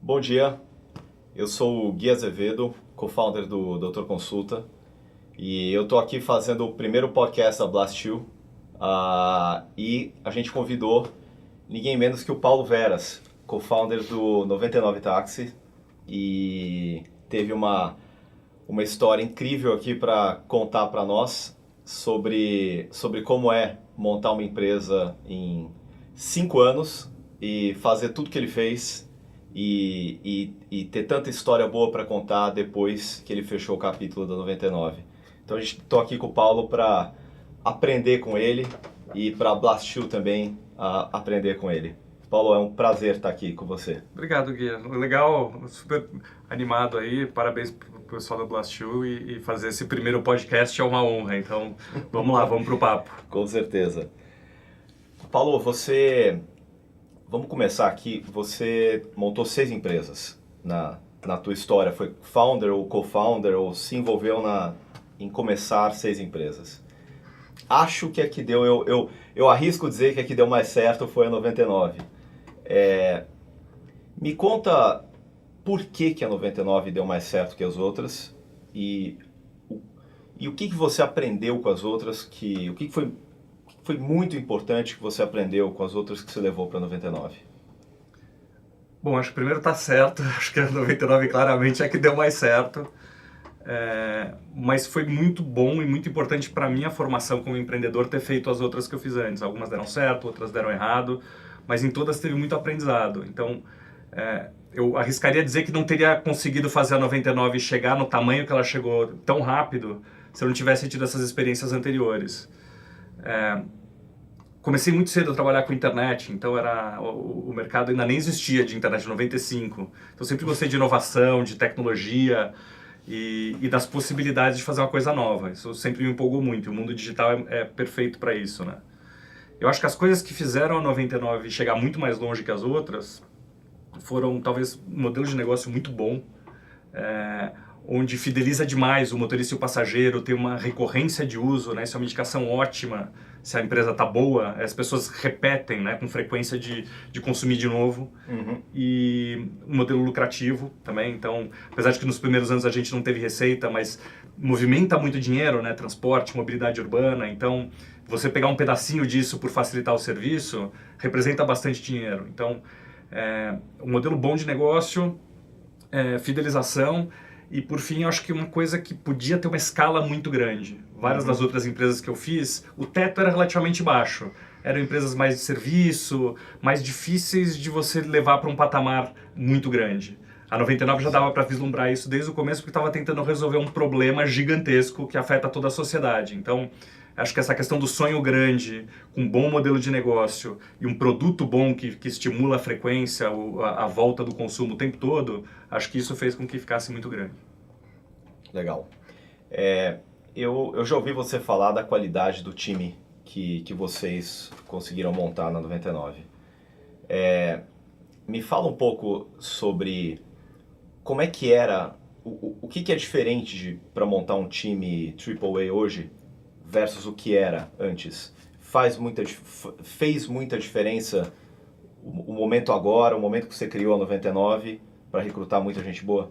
Bom dia, eu sou o Gui Azevedo, co-founder do Doutor Consulta, e eu estou aqui fazendo o primeiro podcast da Blast2, e a gente convidou ninguém menos que o Paulo Veras, co-founder do 99 Táxi, e teve uma história incrível aqui para contar para nós sobre como é montar uma empresa em 5 anos e fazer tudo que ele fez e ter tanta história boa para contar depois que ele fechou o capítulo da 99. Então a gente estou aqui com o Paulo para aprender com ele e para a Blast2 também aprender com ele. Paulo, é um prazer estar aqui com você. Obrigado, Gui. Legal, super animado aí. Parabéns pro pessoal da Blast2 e fazer esse primeiro podcast é uma honra. Então, vamos lá, vamos pro papo. Com certeza. Paulo, vamos começar aqui. Você montou 6 empresas na tua história. Foi founder ou co-founder ou se envolveu em começar 6 empresas. Acho que a que deu, eu arrisco dizer que a que deu mais certo foi a 99. Me conta por que a 99 deu mais certo que as outras e o que você aprendeu com as outras, o que foi muito importante que você aprendeu com as outras que você levou para a 99? Bom, acho que primeiro tá certo. Acho que a 99 claramente é a que deu mais certo. Mas foi muito bom e muito importante para mim a formação como empreendedor ter feito as outras que eu fiz antes. Algumas deram certo, outras deram errado, mas em todas teve muito aprendizado. Então, eu arriscaria dizer que não teria conseguido fazer a 99 chegar no tamanho que ela chegou tão rápido se eu não tivesse tido essas experiências anteriores. Comecei muito cedo a trabalhar com internet, então o mercado ainda nem existia de internet em 95. Então sempre gostei de inovação, de tecnologia e das possibilidades de fazer uma coisa nova. Isso sempre me empolgou muito. O mundo digital é perfeito para isso, né? Eu acho que as coisas que fizeram a 99 chegar muito mais longe que as outras foram talvez um modelo de negócio muito bom, onde fideliza demais o motorista e o passageiro, tem uma recorrência de uso, né? Isso é uma indicação ótima. Se a empresa está boa, as pessoas repetem, né, com frequência de consumir de novo. Uhum. E um modelo lucrativo também. Então, apesar de que nos primeiros anos a gente não teve receita, mas movimenta muito dinheiro, né? Transporte, mobilidade urbana. Então, você pegar um pedacinho disso por facilitar o serviço, representa bastante dinheiro. Então, um modelo bom de negócio, fidelização. E por fim, eu acho que uma coisa que podia ter uma escala muito grande. Várias das outras empresas que eu fiz, o teto era relativamente baixo. Eram empresas mais de serviço, mais difíceis de você levar para um patamar muito grande. A 99 já dava para vislumbrar isso desde o começo, porque estava tentando resolver um problema gigantesco que afeta toda a sociedade. Então, acho que essa questão do sonho grande, com um bom modelo de negócio e um produto bom que estimula a frequência, a volta do consumo o tempo todo, acho que isso fez com que ficasse muito grande. Legal. Eu já ouvi você falar da qualidade do time que vocês conseguiram montar na 99. Me fala um pouco sobre como é que era, o que é diferente para montar um time AAA hoje versus o que era antes. Fez muita diferença o momento agora, o momento que você criou a 99 para recrutar muita gente boa?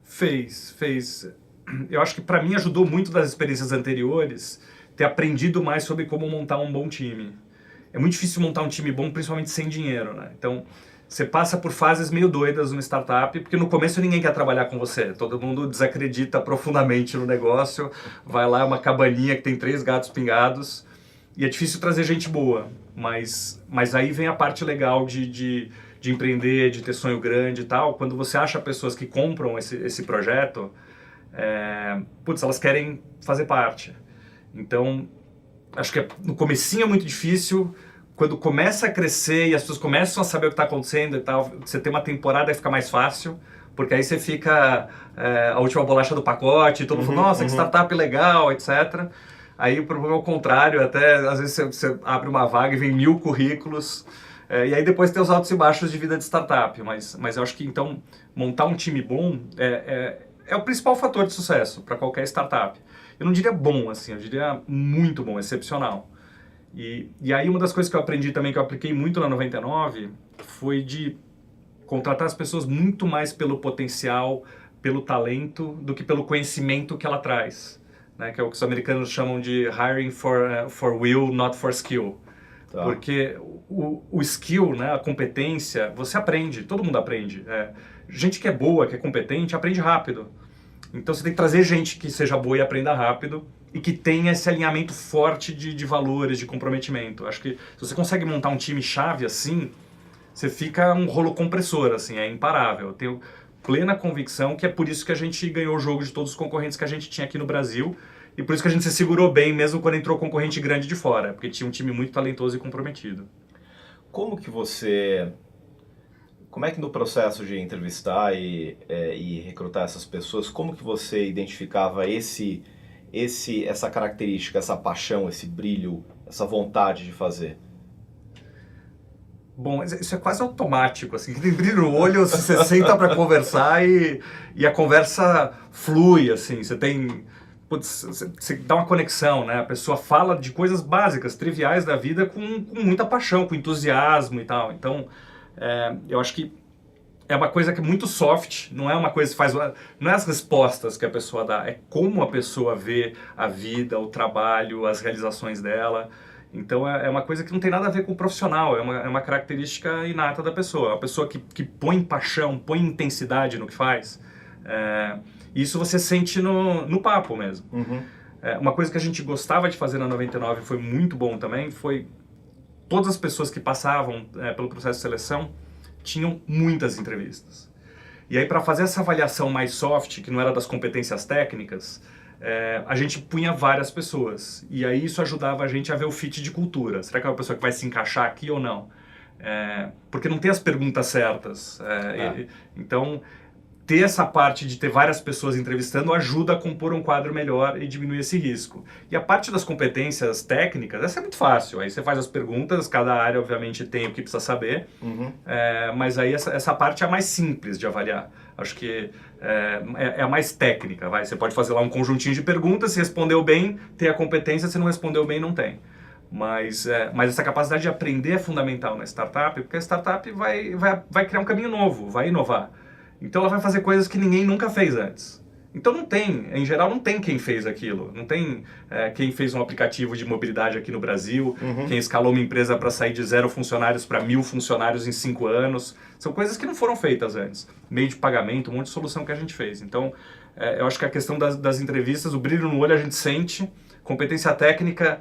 Fez. Eu acho que para mim ajudou muito das experiências anteriores ter aprendido mais sobre como montar um bom time. É muito difícil montar um time bom, principalmente sem dinheiro, né? Então, você passa por fases meio doidas numa startup, porque no começo ninguém quer trabalhar com você. Todo mundo desacredita profundamente no negócio. Vai lá, é uma cabaninha que tem 3 gatos pingados. E é difícil trazer gente boa. Mas aí vem a parte legal de empreender, de ter sonho grande e tal. Quando você acha pessoas que compram esse projeto, elas querem fazer parte. Então, acho que no comecinho é muito difícil. Quando começa a crescer e as pessoas começam a saber o que está acontecendo e tal, você tem uma temporada que fica mais fácil, porque aí você fica a última bolacha do pacote, todo mundo fala, nossa, que startup legal, etc. Aí o problema é o contrário, até às vezes você abre uma vaga e vem 1000 currículos, e aí depois tem os altos e baixos de vida de startup. Mas eu acho que então montar um time bom é o principal fator de sucesso para qualquer startup. Eu não diria bom, assim, eu diria muito bom, excepcional. E aí uma das coisas que eu aprendi também, que eu apliquei muito na 99, foi de contratar as pessoas muito mais pelo potencial, pelo talento, do que pelo conhecimento que ela traz, né? Que é o que os americanos chamam de hiring for will, not for skill. Tá. Porque o skill, né, a competência, você aprende, todo mundo aprende. Gente que é boa, que é competente, aprende rápido. Então você tem que trazer gente que seja boa e aprenda rápido e que tenha esse alinhamento forte de valores, de comprometimento. Acho que se você consegue montar um time chave assim, você fica um rolo compressor, assim, é imparável. Eu tenho plena convicção que é por isso que a gente ganhou o jogo de todos os concorrentes que a gente tinha aqui no Brasil e por isso que a gente se segurou bem mesmo quando entrou concorrente grande de fora, porque tinha um time muito talentoso e comprometido. Como é que no processo de entrevistar e recrutar essas pessoas, como que você identificava essa característica, essa paixão, esse brilho, essa vontade de fazer? Bom, isso é quase automático, assim, tem brilho no olho, você senta para conversar e a conversa flui, assim, você tem... Putz, você dá uma conexão, né? A pessoa fala de coisas básicas, triviais da vida com muita paixão, com entusiasmo e tal. Então, eu acho que é uma coisa que é muito soft, não é uma coisa que faz... Não é as respostas que a pessoa dá, é como a pessoa vê a vida, o trabalho, as realizações dela. Então é uma coisa que não tem nada a ver com o profissional, é uma característica inata da pessoa. É uma pessoa que põe paixão, põe intensidade no que faz. Isso você sente no papo mesmo. Uhum. Uma coisa que a gente gostava de fazer na 99 foi muito bom também, foi todas as pessoas que passavam pelo processo de seleção tinham muitas entrevistas. E aí para fazer essa avaliação mais soft, que não era das competências técnicas, a gente punha várias pessoas. E aí isso ajudava a gente a ver o fit de cultura. Será que é uma pessoa que vai se encaixar aqui ou não? Porque não tem as perguntas certas. Então, ter essa parte de ter várias pessoas entrevistando ajuda a compor um quadro melhor e diminuir esse risco. E a parte das competências técnicas, essa é muito fácil. Aí você faz as perguntas, cada área obviamente tem o que precisa saber, mas aí essa parte é a mais simples de avaliar. Acho que é a mais técnica. Você pode fazer lá um conjuntinho de perguntas, se respondeu bem, tem a competência, se não respondeu bem, não tem. Mas essa capacidade de aprender é fundamental na startup, porque a startup vai criar um caminho novo, vai inovar. Então ela vai fazer coisas que ninguém nunca fez antes. Então em geral não tem quem fez aquilo. Não tem quem fez um aplicativo de mobilidade aqui no Brasil, quem escalou uma empresa para sair de 0 funcionários para 1.000 funcionários em 5 anos. São coisas que não foram feitas antes. Meio de pagamento, um monte de solução que a gente fez. Então eu acho que a questão das entrevistas, o brilho no olho a gente sente, competência técnica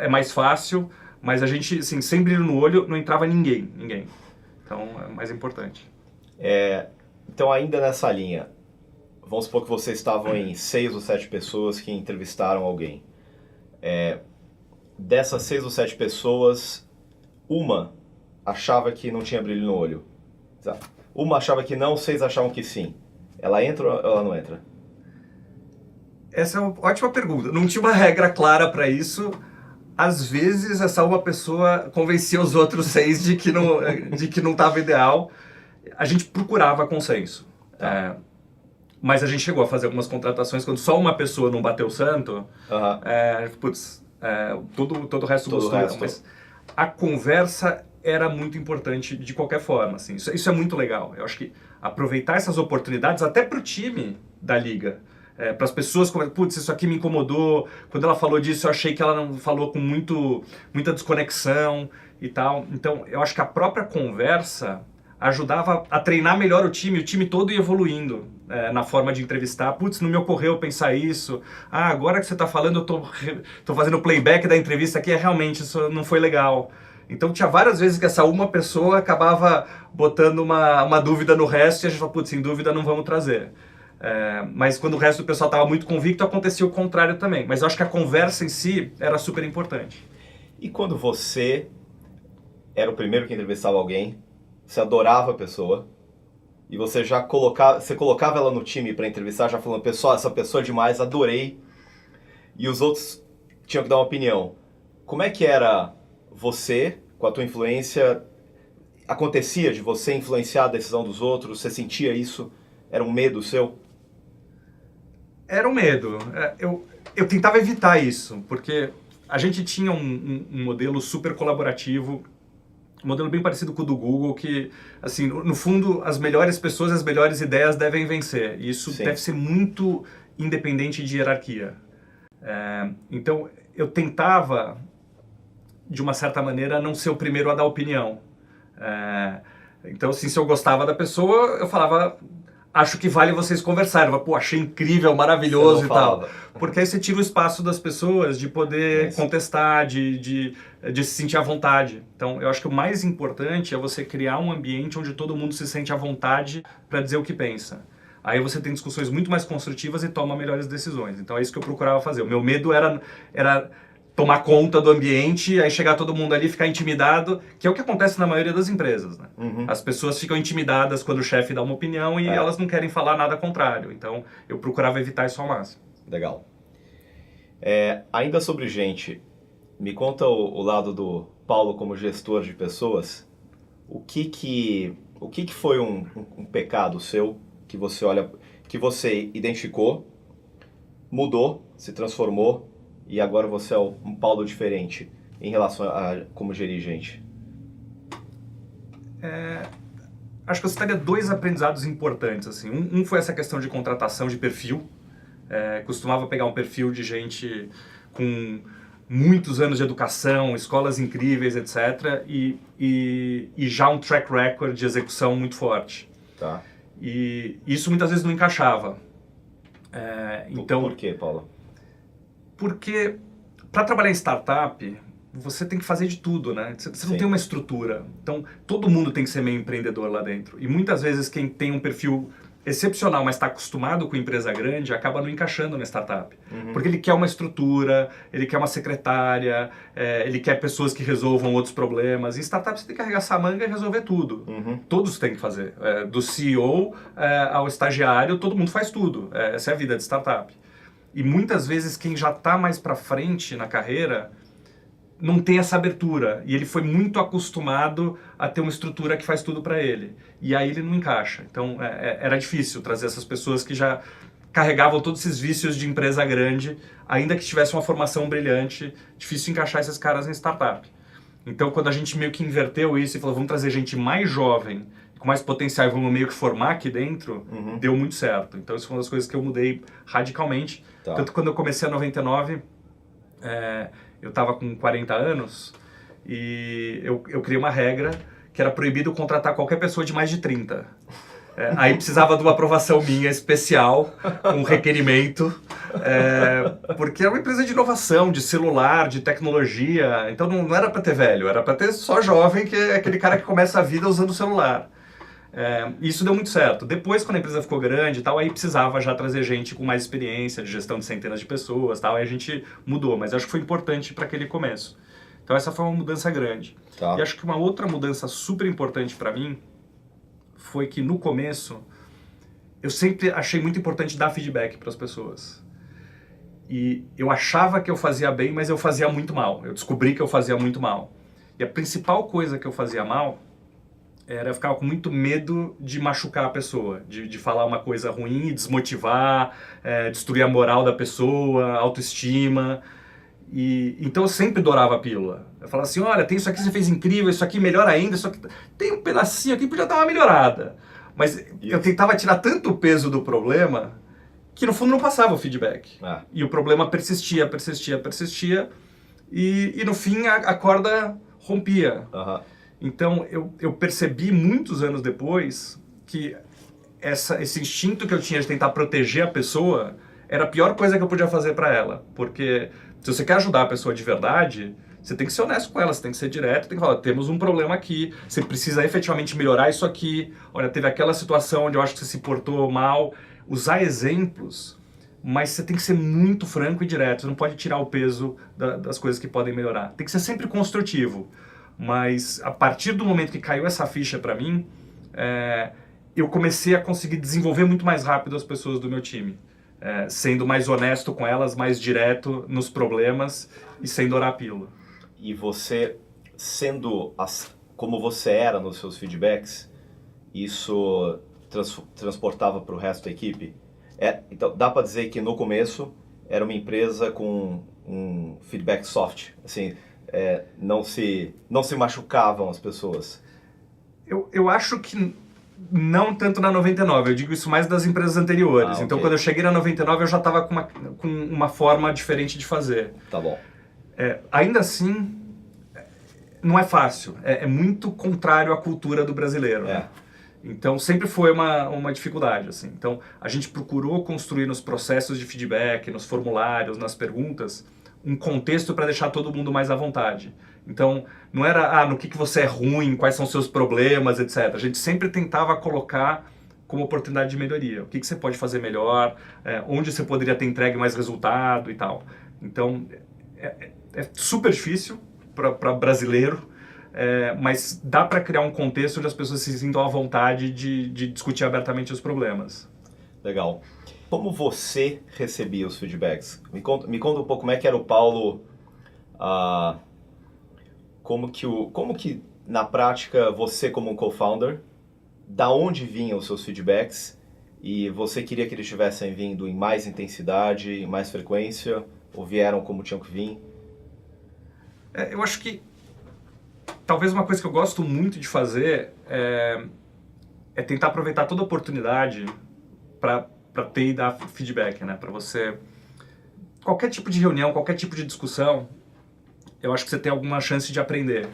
é mais fácil, mas a gente, assim, sem brilho no olho não entrava ninguém. Então é mais importante. Então, ainda nessa linha, vamos supor que vocês estavam em 6 ou 7 pessoas que entrevistaram alguém. Dessas 6 ou 7 pessoas, uma achava que não tinha brilho no olho. Uma achava que não, 6 achavam que sim. Ela entra ou ela não entra? Essa é uma ótima pergunta. Não tinha uma regra clara para isso. Às vezes, essa uma pessoa convencia os outros 6 de que não estava ideal. A gente procurava consenso, mas a gente chegou a fazer algumas contratações quando só uma pessoa não bateu o santo, todo o resto gostou, mas a conversa era muito importante de qualquer forma, assim. Isso é muito legal. Eu acho que aproveitar essas oportunidades até para o time da liga, para as pessoas, isso aqui me incomodou, quando ela falou disso eu achei que ela não falou com muita desconexão e tal. Então eu acho que a própria conversa ajudava a treinar melhor o time todo ia evoluindo na forma de entrevistar. Não me ocorreu pensar isso. Agora que você está falando, eu tô fazendo o playback da entrevista aqui, realmente isso não foi legal. Então tinha várias vezes que essa uma pessoa acabava botando uma dúvida no resto e a gente falou, sem dúvida não vamos trazer. Mas quando o resto do pessoal estava muito convicto, acontecia o contrário também. Mas eu acho que a conversa em si era super importante. E quando você era o primeiro que entrevistava alguém, você adorava a pessoa e você já colocava ela no time para entrevistar, já falando, pessoal, essa pessoa é demais, adorei, e os outros tinham que dar uma opinião. Como é que era você, com a tua influência, acontecia de você influenciar a decisão dos outros? Você sentia isso? Era um medo seu? Era um medo. Eu tentava evitar isso, porque a gente tinha um modelo super colaborativo, um modelo bem parecido com o do Google, que, assim, no fundo, as melhores pessoas, as melhores ideias devem vencer. E isso Sim. deve ser muito independente de hierarquia. Então, eu tentava, de uma certa maneira, não ser o primeiro a dar opinião. Então, assim, se eu gostava da pessoa, eu falava, acho que vale vocês conversarem. Eu falava, pô, achei incrível, maravilhoso e tal. Porque aí você tira o espaço das pessoas de poder contestar, de se sentir à vontade. Então, eu acho que o mais importante é você criar um ambiente onde todo mundo se sente à vontade para dizer o que pensa. Aí você tem discussões muito mais construtivas e toma melhores decisões. Então, é isso que eu procurava fazer. O meu medo era tomar conta do ambiente, aí chegar todo mundo ali, ficar intimidado, que é o que acontece na maioria das empresas, né? As pessoas ficam intimidadas quando o chefe dá uma opinião e elas não querem falar nada contrário. Então, eu procurava evitar isso ao máximo. Legal. Ainda sobre gente, me conta o lado do Paulo como gestor de pessoas. O que foi um pecado seu que você olha, que você identificou, mudou, se transformou e agora você é um Paulo diferente em relação a como gerir gente? Acho que eu citaria 2 aprendizados importantes. Assim. Um foi essa questão de contratação de perfil. Costumava pegar um perfil de gente com muitos anos de educação, escolas incríveis, etc. E já um track record de execução muito forte. Tá. E isso muitas vezes não encaixava. Então, Por quê, Paulo? Porque para trabalhar em startup, você tem que fazer de tudo, né? Você não tem uma estrutura. Então, todo mundo tem que ser meio empreendedor lá dentro. E muitas vezes quem tem um perfil excepcional, mas está acostumado com empresa grande, acaba não encaixando na startup. Porque ele quer uma estrutura, ele quer uma secretária, ele quer pessoas que resolvam outros problemas. Em startup você tem que arregaçar a manga e resolver tudo. Todos têm que fazer. Do CEO ao estagiário, todo mundo faz tudo. Essa é a vida de startup. E muitas vezes quem já está mais para frente na carreira não tem essa abertura. E ele foi muito acostumado a ter uma estrutura que faz tudo para ele. E aí ele não encaixa. Então era difícil trazer essas pessoas que já carregavam todos esses vícios de empresa grande, ainda que tivesse uma formação brilhante, difícil encaixar esses caras em startup. Então quando a gente meio que inverteu isso e falou, vamos trazer gente mais jovem, com mais potencial e vamos meio que formar aqui dentro, deu muito certo. Então isso foi uma das coisas que eu mudei radicalmente. Tá. Tanto que quando eu comecei a 99, eu estava com 40 anos e eu criei uma regra que era proibido contratar qualquer pessoa de mais de 30. Aí precisava de uma aprovação minha especial, um requerimento, porque é uma empresa de inovação, de celular, de tecnologia, então não era para ter velho, era para ter só jovem, que é aquele cara que começa a vida usando o celular. Isso deu muito certo. Depois, quando a empresa ficou grande e tal, aí precisava já trazer gente com mais experiência de gestão de centenas de pessoas, tal, aí a gente mudou, mas acho que foi importante para aquele começo. Então essa foi uma mudança grande. Tá. E acho que uma outra mudança super importante para mim foi que no começo eu sempre achei muito importante dar feedback para as pessoas. E eu achava que eu fazia bem, mas eu fazia muito mal. Eu descobri que eu fazia muito mal. E a principal coisa que eu fazia mal era eu ficava com muito medo de machucar a pessoa, de falar uma coisa ruim, desmotivar, destruir a moral da pessoa, autoestima. Então eu sempre dourava a pílula. Eu falava assim, olha, tem isso aqui que você fez incrível, isso aqui melhor ainda, isso aqui tem um pedacinho aqui que podia dar uma melhorada. Mas eu tentava tirar tanto o peso do problema que no fundo não passava o feedback. E o problema persistia e no fim a corda rompia. Então eu percebi muitos anos depois que esse instinto que eu tinha de tentar proteger a pessoa era a pior coisa que eu podia fazer para ela. Porque se você quer ajudar a pessoa de verdade, você tem que ser honesto com ela, você tem que ser direto, tem que falar, temos um problema aqui, você precisa efetivamente melhorar isso aqui, olha, teve aquela situação onde eu acho que você se portou mal. Usar exemplos, mas você tem que ser muito franco e direto, você não pode tirar o peso das coisas que podem melhorar. Tem que ser sempre construtivo. Mas a partir do momento que caiu essa ficha para mim, eu comecei a conseguir desenvolver muito mais rápido as pessoas do meu time. Sendo mais honesto com elas, mais direto nos problemas e sem dourar a pílula. E você, sendo como você era nos seus feedbacks, isso transportava para o resto da equipe? Então, dá para dizer que no começo era uma empresa com um feedback soft, assim, não se machucavam as pessoas? Eu acho que não tanto na 99, eu digo isso mais das empresas anteriores. Okay. Então, quando eu cheguei na 99, eu já estava com uma forma diferente de fazer. Tá bom. Ainda assim, não é fácil. É muito contrário à cultura do brasileiro. Né? Então, sempre foi uma dificuldade. Assim. Então, a gente procurou construir nos processos de feedback, nos formulários, nas perguntas, um contexto para deixar todo mundo mais à vontade. Então, não era no que você é ruim, quais são os seus problemas, etc. A gente sempre tentava colocar como oportunidade de melhoria. O que você pode fazer melhor, onde você poderia ter entregue mais resultado e tal. Então, é super difícil para brasileiro, mas dá para criar um contexto onde as pessoas se sintam à vontade de discutir abertamente os problemas. Legal. Como você recebia os feedbacks? Me conta um pouco como é que era o Paulo... Como que, na prática, você como um co-founder, da onde vinham os seus feedbacks e você queria que eles tivessem vindo em mais intensidade, em mais frequência, ou vieram como tinham que vir? Eu acho que talvez uma coisa que eu gosto muito de fazer é tentar aproveitar toda oportunidade para ter e dar feedback, né? Para você... Qualquer tipo de reunião, qualquer tipo de discussão, eu acho que você tem alguma chance de aprender.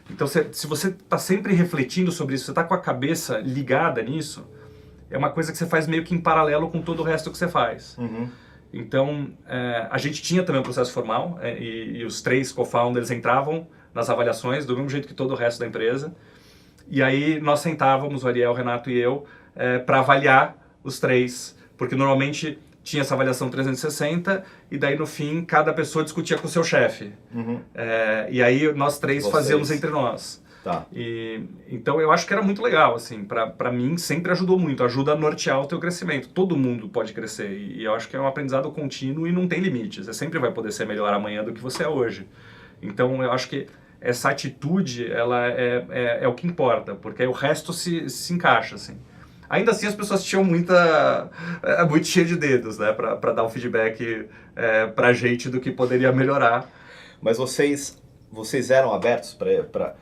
Então, se você está sempre refletindo sobre isso, você está com a cabeça ligada nisso, é uma coisa que você faz meio que em paralelo com todo o resto que você faz. Uhum. Então, a gente tinha também um processo formal e os 3 co-founders entravam nas avaliações do mesmo jeito que todo o resto da empresa. E aí nós sentávamos, o Ariel, o Renato e eu, para avaliar os 3, porque normalmente tinha essa avaliação 360 e daí no fim cada pessoa discutia com o seu chefe. Uhum. E aí nós 3 fazíamos entre nós. Tá. Então eu acho que era muito legal, assim, para mim sempre ajudou muito, ajuda a nortear o teu crescimento. Todo mundo pode crescer e eu acho que é um aprendizado contínuo e não tem limites. Você sempre vai poder ser melhor amanhã do que você é hoje. Então eu acho que essa atitude, ela é o que importa, porque aí o resto se encaixa, assim. Ainda assim as pessoas tinham muito cheio de dedos, né, para dar um feedback pra gente do que poderia melhorar. Mas vocês eram abertos para...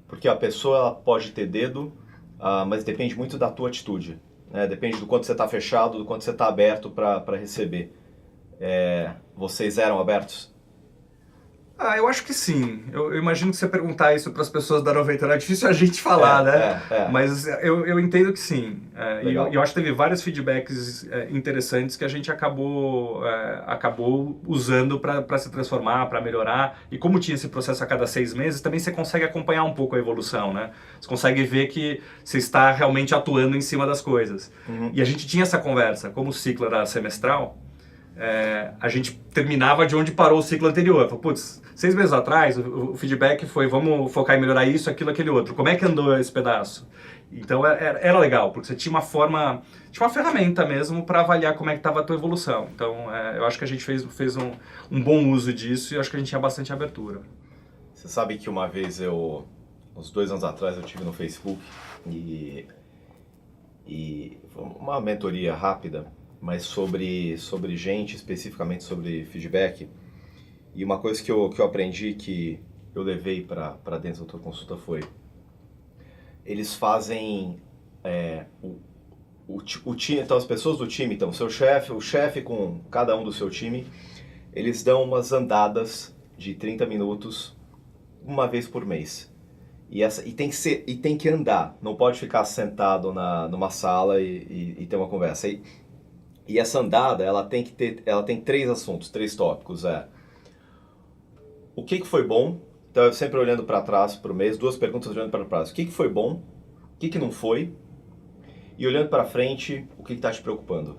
Porque a pessoa ela pode ter dedo, mas depende muito da tua atitude. Né? Depende do quanto você está fechado, do quanto você está aberto para receber. Vocês eram abertos? Eu acho que sim. Eu imagino que você perguntar isso para as pessoas da 99 é difícil a gente falar, né? Mas eu entendo que sim. E eu acho que teve vários feedbacks interessantes que a gente acabou usando para se transformar, para melhorar. E como tinha esse processo a cada 6 meses, também você consegue acompanhar um pouco a evolução, né? Você consegue ver que você está realmente atuando em cima das coisas. Uhum. E a gente tinha essa conversa. Como o ciclo era semestral, a gente terminava de onde parou o ciclo anterior. Falei, putz, 6 meses atrás o feedback foi vamos focar em melhorar isso, aquilo, aquele outro. Como é que andou esse pedaço? Então era legal, porque você tinha uma ferramenta mesmo para avaliar como é que estava a tua evolução. Então eu acho que a gente fez um bom uso disso e eu acho que a gente tinha bastante abertura. Você sabe que uma vez uns 2 anos atrás eu tive no Facebook e uma mentoria rápida, mas sobre gente, especificamente sobre feedback. E uma coisa que eu aprendi, que eu levei para dentro da tua consulta foi... Eles fazem o time, então as pessoas do time, então o chefe com cada um do seu time, eles dão umas andadas de 30 minutos uma vez por mês. E tem que andar, não pode ficar sentado numa sala e ter uma conversa. E essa andada, ela tem 3 assuntos, 3 tópicos. O que foi bom? Então, eu sempre olhando para trás, para o mês, 2 perguntas olhando para trás. O que foi bom? O que não foi? E olhando para frente, o que está te preocupando?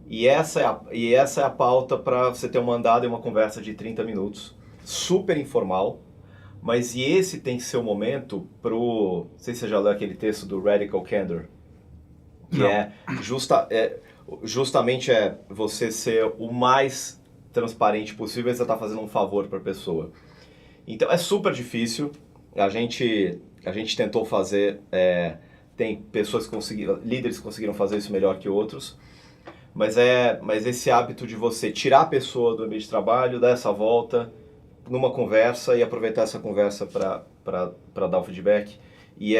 E essa é a pauta para você ter uma andada e uma conversa de 30 minutos, super informal, mas esse tem que ser o momento não sei se você já leu aquele texto do Radical Candor, que justamente você ser o mais transparente possível e você está fazendo um favor para a pessoa. Então é super difícil, a gente tentou fazer, tem pessoas líderes que conseguiram fazer isso melhor que outros, mas esse hábito de você tirar a pessoa do ambiente de trabalho, dar essa volta numa conversa e aproveitar essa conversa para dar o feedback. E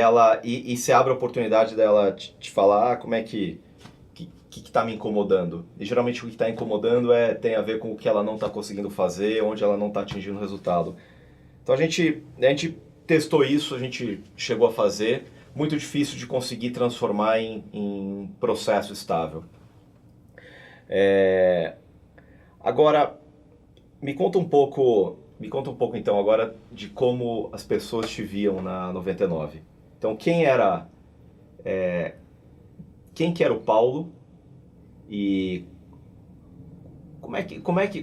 você abre a oportunidade dela te falar como é que está me incomodando. E geralmente o que está incomodando tem a ver com o que ela não está conseguindo fazer, onde ela não está atingindo o resultado. Então a gente testou isso, a gente chegou a fazer. Muito difícil de conseguir transformar em processo estável. Agora, me conta um pouco então agora de como as pessoas te viam na 99. Então quem que era o Paulo e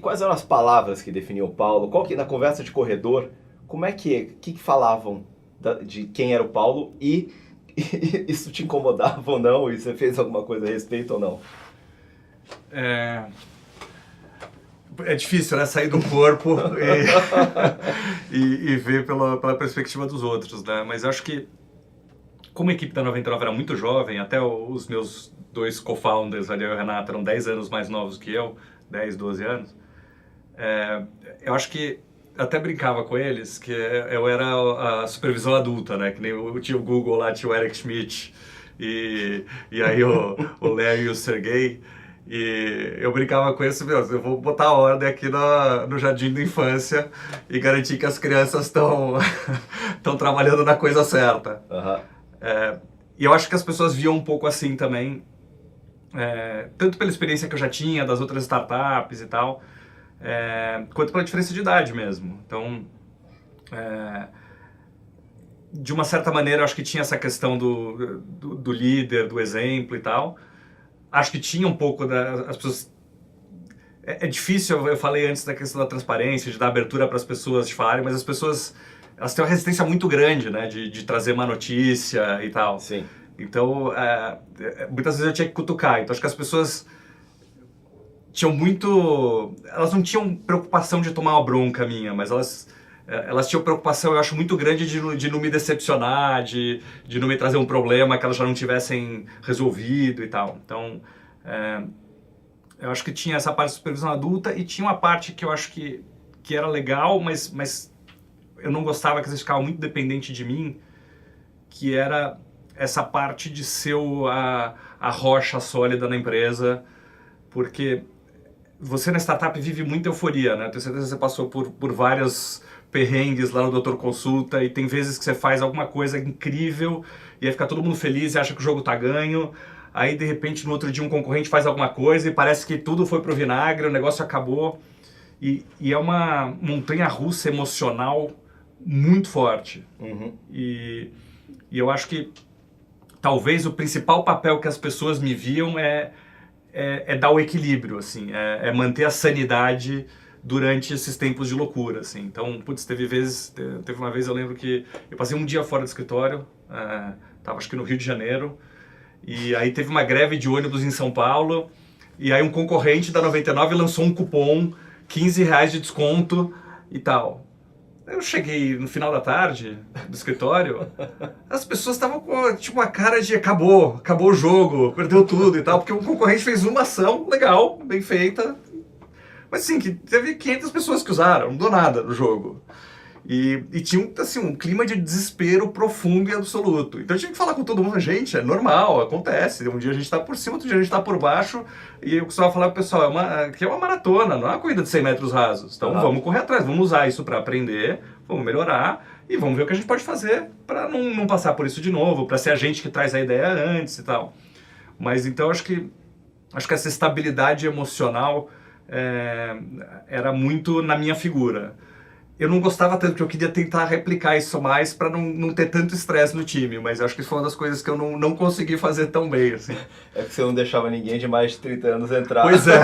quais eram as palavras que definiam o Paulo? Na conversa de corredor, que falavam de quem era o Paulo e isso te incomodava ou não? E você fez alguma coisa a respeito ou não? É difícil, né? Sair do corpo e ver pela perspectiva dos outros, né? Mas eu acho que, como a equipe da 99 era muito jovem, até os meus 2 co-founders, ali, eu e o Renato, eram 10 anos mais novos que eu, 10, 12 anos, eu acho que eu até brincava com eles que eu era a supervisão adulta, né? Que nem tinha o Google lá, tinha o Eric Schmidt e aí o Léo e o Sergey. E eu brincava com isso, eu vou botar a ordem aqui no jardim da infância e garantir que as crianças estão trabalhando na coisa certa. Uhum. E eu acho que as pessoas viam um pouco assim também, tanto pela experiência que eu já tinha das outras startups e tal, quanto pela diferença de idade mesmo. Então, de uma certa maneira, eu acho que tinha essa questão do líder, do exemplo e tal. Acho que tinha um pouco as pessoas... É difícil, eu falei antes da questão da transparência, de dar abertura para as pessoas de falarem, mas as pessoas, elas têm uma resistência muito grande, né, de trazer uma notícia e tal. Sim. Então, muitas vezes eu tinha que cutucar. Então, acho que as pessoas tinham muito... Elas não tinham preocupação de tomar uma bronca minha, mas elas tinham preocupação, eu acho, muito grande de não me decepcionar, de não me trazer um problema que elas já não tivessem resolvido e tal. Então, eu acho que tinha essa parte de supervisão adulta e tinha uma parte que eu acho que era legal, mas eu não gostava que eles ficavam muito dependentes de mim, que era essa parte de ser a rocha sólida na empresa, porque você na startup vive muita euforia, né? Tenho certeza que você passou por vários perrengues lá no Dr. Consulta e tem vezes que você faz alguma coisa incrível e aí fica todo mundo feliz e acha que o jogo tá ganho, aí de repente no outro dia um concorrente faz alguma coisa e parece que tudo foi pro vinagre, o negócio acabou e é uma montanha-russa emocional muito forte. Uhum. E eu acho que talvez o principal papel que as pessoas me viam é dar o equilíbrio, assim, é manter a sanidade durante esses tempos de loucura, assim. Então, putz, teve uma vez eu lembro que eu passei um dia fora do escritório, tava acho que no Rio de Janeiro, e aí teve uma greve de ônibus em São Paulo, e aí um concorrente da 99 lançou um cupom, R$15 de desconto e tal. Eu cheguei no final da tarde do escritório, as pessoas estavam com tipo uma cara de acabou o jogo, perdeu tudo e tal, porque um concorrente fez uma ação legal, bem feita, mas assim, que teve 500 pessoas que usaram, não deu nada no jogo. E tinha assim, um clima de desespero profundo e absoluto. Então eu tive que falar com todo mundo, gente, é normal, acontece. Um dia a gente tá por cima, outro dia a gente tá por baixo. E eu costumava falar pro pessoal, que é uma maratona, não é uma corrida de 100 metros rasos. Então vamos correr atrás, vamos usar isso para aprender, vamos melhorar e vamos ver o que a gente pode fazer para não passar por isso de novo, para ser a gente que traz a ideia antes e tal. Mas então acho que essa estabilidade emocional era muito na minha figura. Eu não gostava tanto, porque eu queria tentar replicar isso mais para não ter tanto estresse no time, mas eu acho que isso foi uma das coisas que eu não consegui fazer tão bem, assim. É que você não deixava ninguém de mais de 30 anos entrar. Pois é,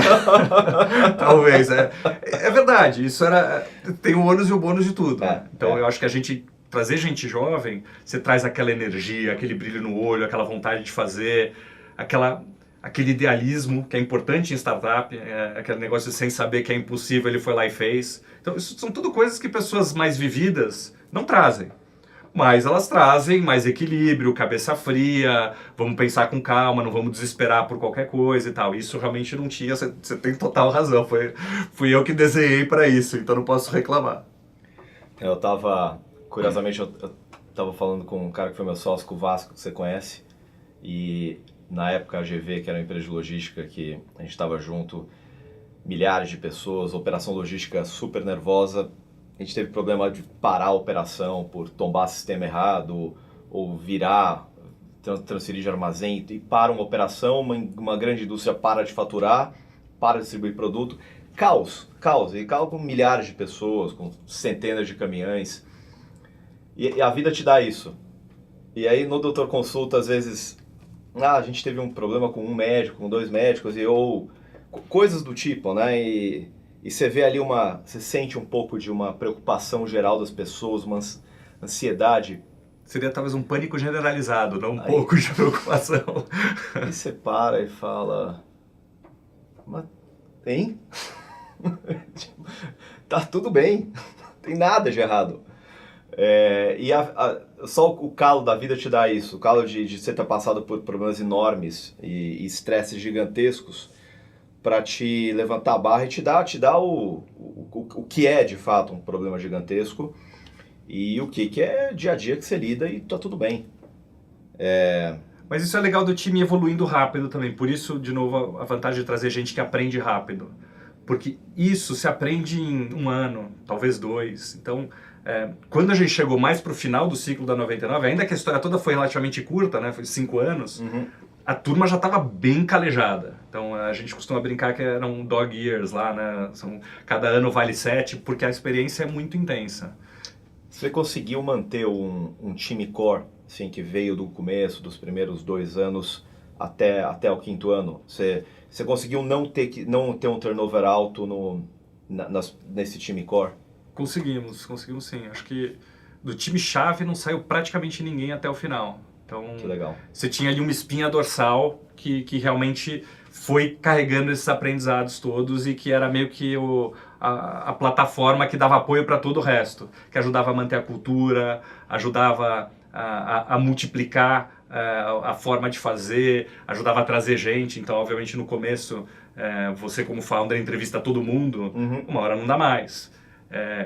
talvez, é verdade, isso tem o ônus e o bônus de tudo. Então eu acho que trazer gente jovem, você traz aquela energia, aquele brilho no olho, aquela vontade de fazer, aquele idealismo que é importante em startup, aquele negócio de sem saber que é impossível, ele foi lá e fez. Então, isso são tudo coisas que pessoas mais vividas não trazem. Mas elas trazem mais equilíbrio, cabeça fria, vamos pensar com calma, não vamos desesperar por qualquer coisa e tal. Isso realmente não tinha, você tem total razão, fui eu que desenhei para isso, então não posso reclamar. Curiosamente, eu tava falando com um cara que foi meu sócio, com o Vasco, que você conhece, e na época a GV, que era uma empresa de logística, que a gente estava junto, milhares de pessoas, operação logística super nervosa, a gente teve problema de parar a operação por tombar sistema errado, ou virar, transferir de armazém, e para uma operação, uma grande indústria para de faturar, para de distribuir produto, caos, e caos com milhares de pessoas, com centenas de caminhões. E a vida te dá isso. E aí no Doutor Consulta, às vezes, a gente teve um problema com um médico, com 2 médicos, ou coisas do tipo, né? E você vê ali você sente um pouco de uma preocupação geral das pessoas, uma ansiedade. Seria talvez um pânico generalizado, não um pouco de preocupação. E você para e fala, mas tem? Tá tudo bem, não tem nada de errado. Só o calo da vida te dá isso, o calo de você ter passado por problemas enormes e estresses gigantescos para te levantar a barra e te dar o que é de fato um problema gigantesco e o que é dia a dia que você lida e tá tudo bem. Mas isso é legal do time evoluindo rápido também, por isso, de novo, a vantagem de trazer gente que aprende rápido. Porque isso se aprende em 1 ano, talvez 2. Então, quando a gente chegou mais para o final do ciclo da 99, ainda que a história toda foi relativamente curta, né, foi 5 anos, a turma já estava bem calejada. Então, a gente costuma brincar que eram dog years lá, né? Cada ano vale 7, porque a experiência é muito intensa. Você conseguiu manter um time core, assim, que veio do começo, dos primeiros 2 anos até o 5º ano? Você conseguiu não ter um turnover alto nesse time core? Conseguimos sim. Acho que do time-chave não saiu praticamente ninguém até o final. Então, que legal. Você tinha ali uma espinha dorsal que realmente foi carregando esses aprendizados todos e que era meio que a plataforma que dava apoio para todo o resto, que ajudava a manter a cultura, ajudava a multiplicar a forma de fazer, ajudava a trazer gente. Então, obviamente, no começo, você como founder entrevista todo mundo, uma hora não dá mais.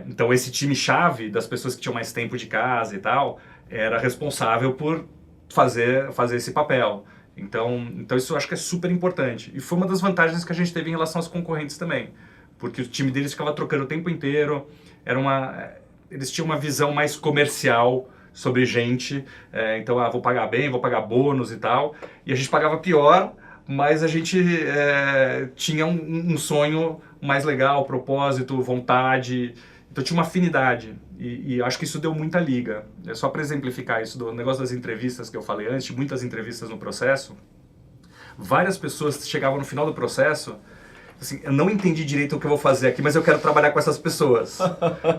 Então, esse time-chave das pessoas que tinham mais tempo de casa e tal, era responsável por fazer esse papel. Então isso eu acho que é super importante. E foi uma das vantagens que a gente teve em relação aos concorrentes também. Porque o time deles ficava trocando o tempo inteiro, eles tinham uma visão mais comercial sobre gente. Então, vou pagar bem, vou pagar bônus e tal. E a gente pagava pior, mas a gente tinha um sonho mais legal, propósito, vontade. Então tinha uma afinidade. E acho que isso deu muita liga. Só para exemplificar isso do negócio das entrevistas que eu falei antes, muitas entrevistas no processo, várias pessoas chegavam no final do processo, assim, eu não entendi direito o que eu vou fazer aqui, mas eu quero trabalhar com essas pessoas.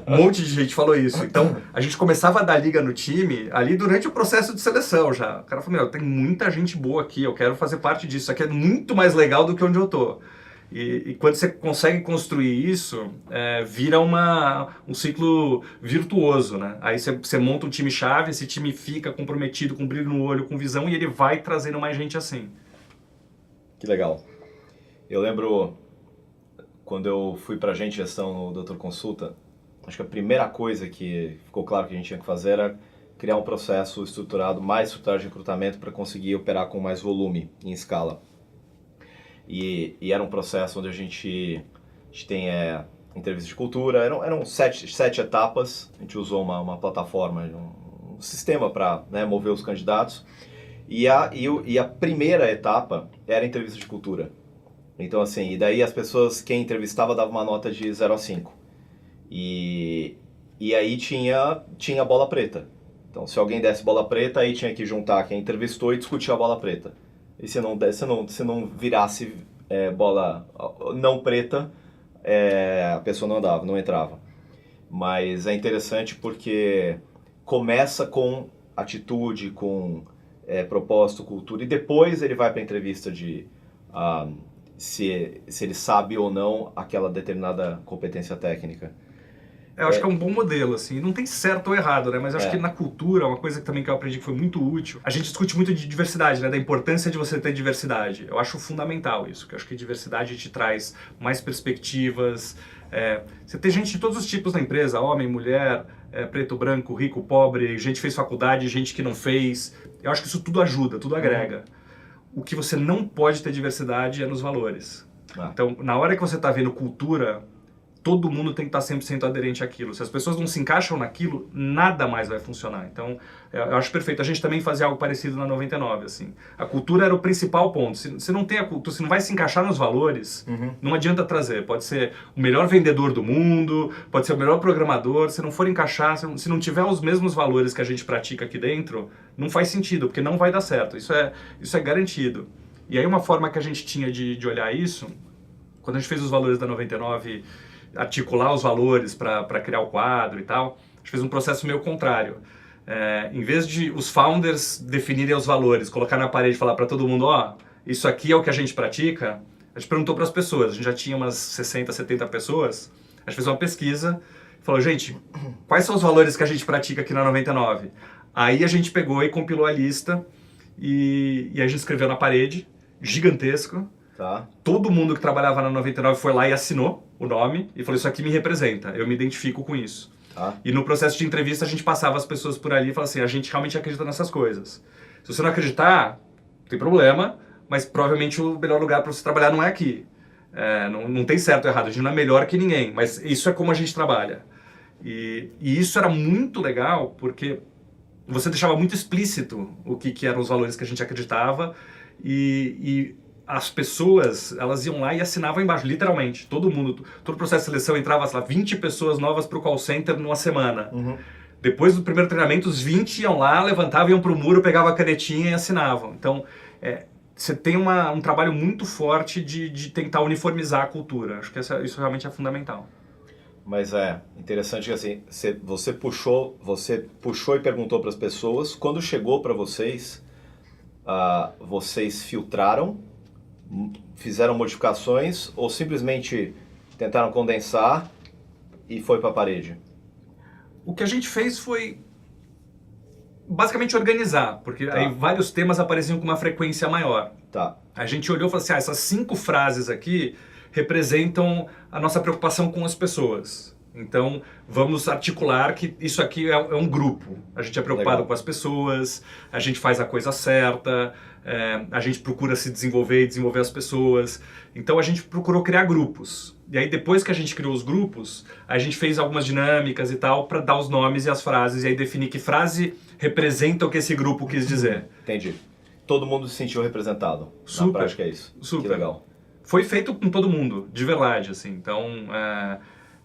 Um monte de gente falou isso. Então, a gente começava a dar liga no time ali durante o processo de seleção já. O cara falou, tem muita gente boa aqui, eu quero fazer parte disso. Isso aqui é muito mais legal do que onde eu tô. E quando você consegue construir isso, vira um ciclo virtuoso, né? Aí você monta um time-chave, esse time fica comprometido, com brilho no olho, com visão, e ele vai trazendo mais gente assim. Que legal. Eu lembro, quando eu fui para agente de gestão no Doutor Consulta, acho que a primeira coisa que ficou claro que a gente tinha que fazer era criar um processo mais estruturado de recrutamento para conseguir operar com mais volume, em escala. E era um processo onde a gente tem entrevistas de cultura, eram 7 etapas, a gente usou uma plataforma, um sistema para mover os candidatos, e a primeira etapa era a entrevista de cultura. Então assim, e daí as pessoas, quem entrevistava dava uma nota de 0 a 5. E aí tinha bola preta. Então se alguém desse bola preta, aí tinha que juntar quem entrevistou e discutir a bola preta. E se não virasse bola não preta, a pessoa não andava, não entrava. Mas é interessante porque começa com atitude, com propósito, cultura, e depois ele vai para a entrevista de se ele sabe ou não aquela determinada competência técnica. Eu acho que é um bom modelo, assim. Não tem certo ou errado, né? Mas acho que na cultura, uma coisa que também que eu aprendi que foi muito útil, a gente discute muito de diversidade, né? Da importância de você ter diversidade. Eu acho fundamental isso, que eu acho que diversidade te traz mais perspectivas. Você tem gente de todos os tipos na empresa, homem, mulher, preto, branco, rico, pobre, gente que fez faculdade, gente que não fez. Eu acho que isso tudo ajuda, tudo agrega. O que você não pode ter diversidade é nos valores. Então, na hora que você está vendo cultura, todo mundo tem que estar 100% aderente àquilo. Se as pessoas não se encaixam naquilo, nada mais vai funcionar. Então, eu acho perfeito. A gente também fazia algo parecido na 99, assim. A cultura era o principal ponto. Se não tem a cultura, se não vai se encaixar nos valores, não adianta trazer. Pode ser o melhor vendedor do mundo, pode ser o melhor programador. Se não for encaixar, se não tiver os mesmos valores que a gente pratica aqui dentro, não faz sentido, porque não vai dar certo. Isso é garantido. E aí uma forma que a gente tinha de olhar isso, quando a gente fez os valores da 99, articular os valores para criar o quadro e tal, a gente fez um processo meio contrário. Em vez de os founders definirem os valores, colocar na parede e falar para todo mundo, isso aqui é o que a gente pratica, a gente perguntou para as pessoas, a gente já tinha umas 60, 70 pessoas, a gente fez uma pesquisa, falou, gente, quais são os valores que a gente pratica aqui na 99? Aí a gente pegou e compilou a lista e a gente escreveu na parede, gigantesco. Tá. Todo mundo que trabalhava na 99 foi lá e assinou o nome e falou, isso aqui me representa, eu me identifico com isso. Tá. E no processo de entrevista a gente passava as pessoas por ali e falava assim, a gente realmente acredita nessas coisas. Se você não acreditar, não tem problema, mas provavelmente o melhor lugar para você trabalhar não é aqui. Não tem certo ou errado, a gente não é melhor que ninguém, mas isso é como a gente trabalha. E isso era muito legal porque você deixava muito explícito o que eram os valores que a gente acreditava e as pessoas, elas iam lá e assinavam embaixo, literalmente. Todo o processo de seleção entrava, sei lá, 20 pessoas novas para o call center numa semana. Depois do primeiro treinamento, os 20 iam lá, levantavam, iam para o muro, pegavam a canetinha e assinavam. Então, você tem um trabalho muito forte de tentar uniformizar a cultura. Acho que isso realmente é fundamental. Mas é interessante que assim, você puxou e perguntou para as pessoas, quando chegou para vocês, vocês filtraram, fizeram modificações ou simplesmente tentaram condensar e foi para a parede? O que a gente fez foi basicamente organizar, porque aí vários temas apareciam com uma frequência maior. Tá. A gente olhou e falou assim, essas 5 frases aqui representam a nossa preocupação com as pessoas. Então, vamos articular que isso aqui é um grupo. A gente é preocupado com as pessoas, a gente faz a coisa certa, a gente procura se desenvolver e desenvolver as pessoas. Então, a gente procurou criar grupos. E aí, depois que a gente criou os grupos, a gente fez algumas dinâmicas e tal para dar os nomes e as frases e aí definir que frase representa o que esse grupo quis dizer. Entendi. Todo mundo se sentiu representado. Super. Na prática é isso. Super. Que legal. Foi feito com todo mundo, de verdade, assim. Então,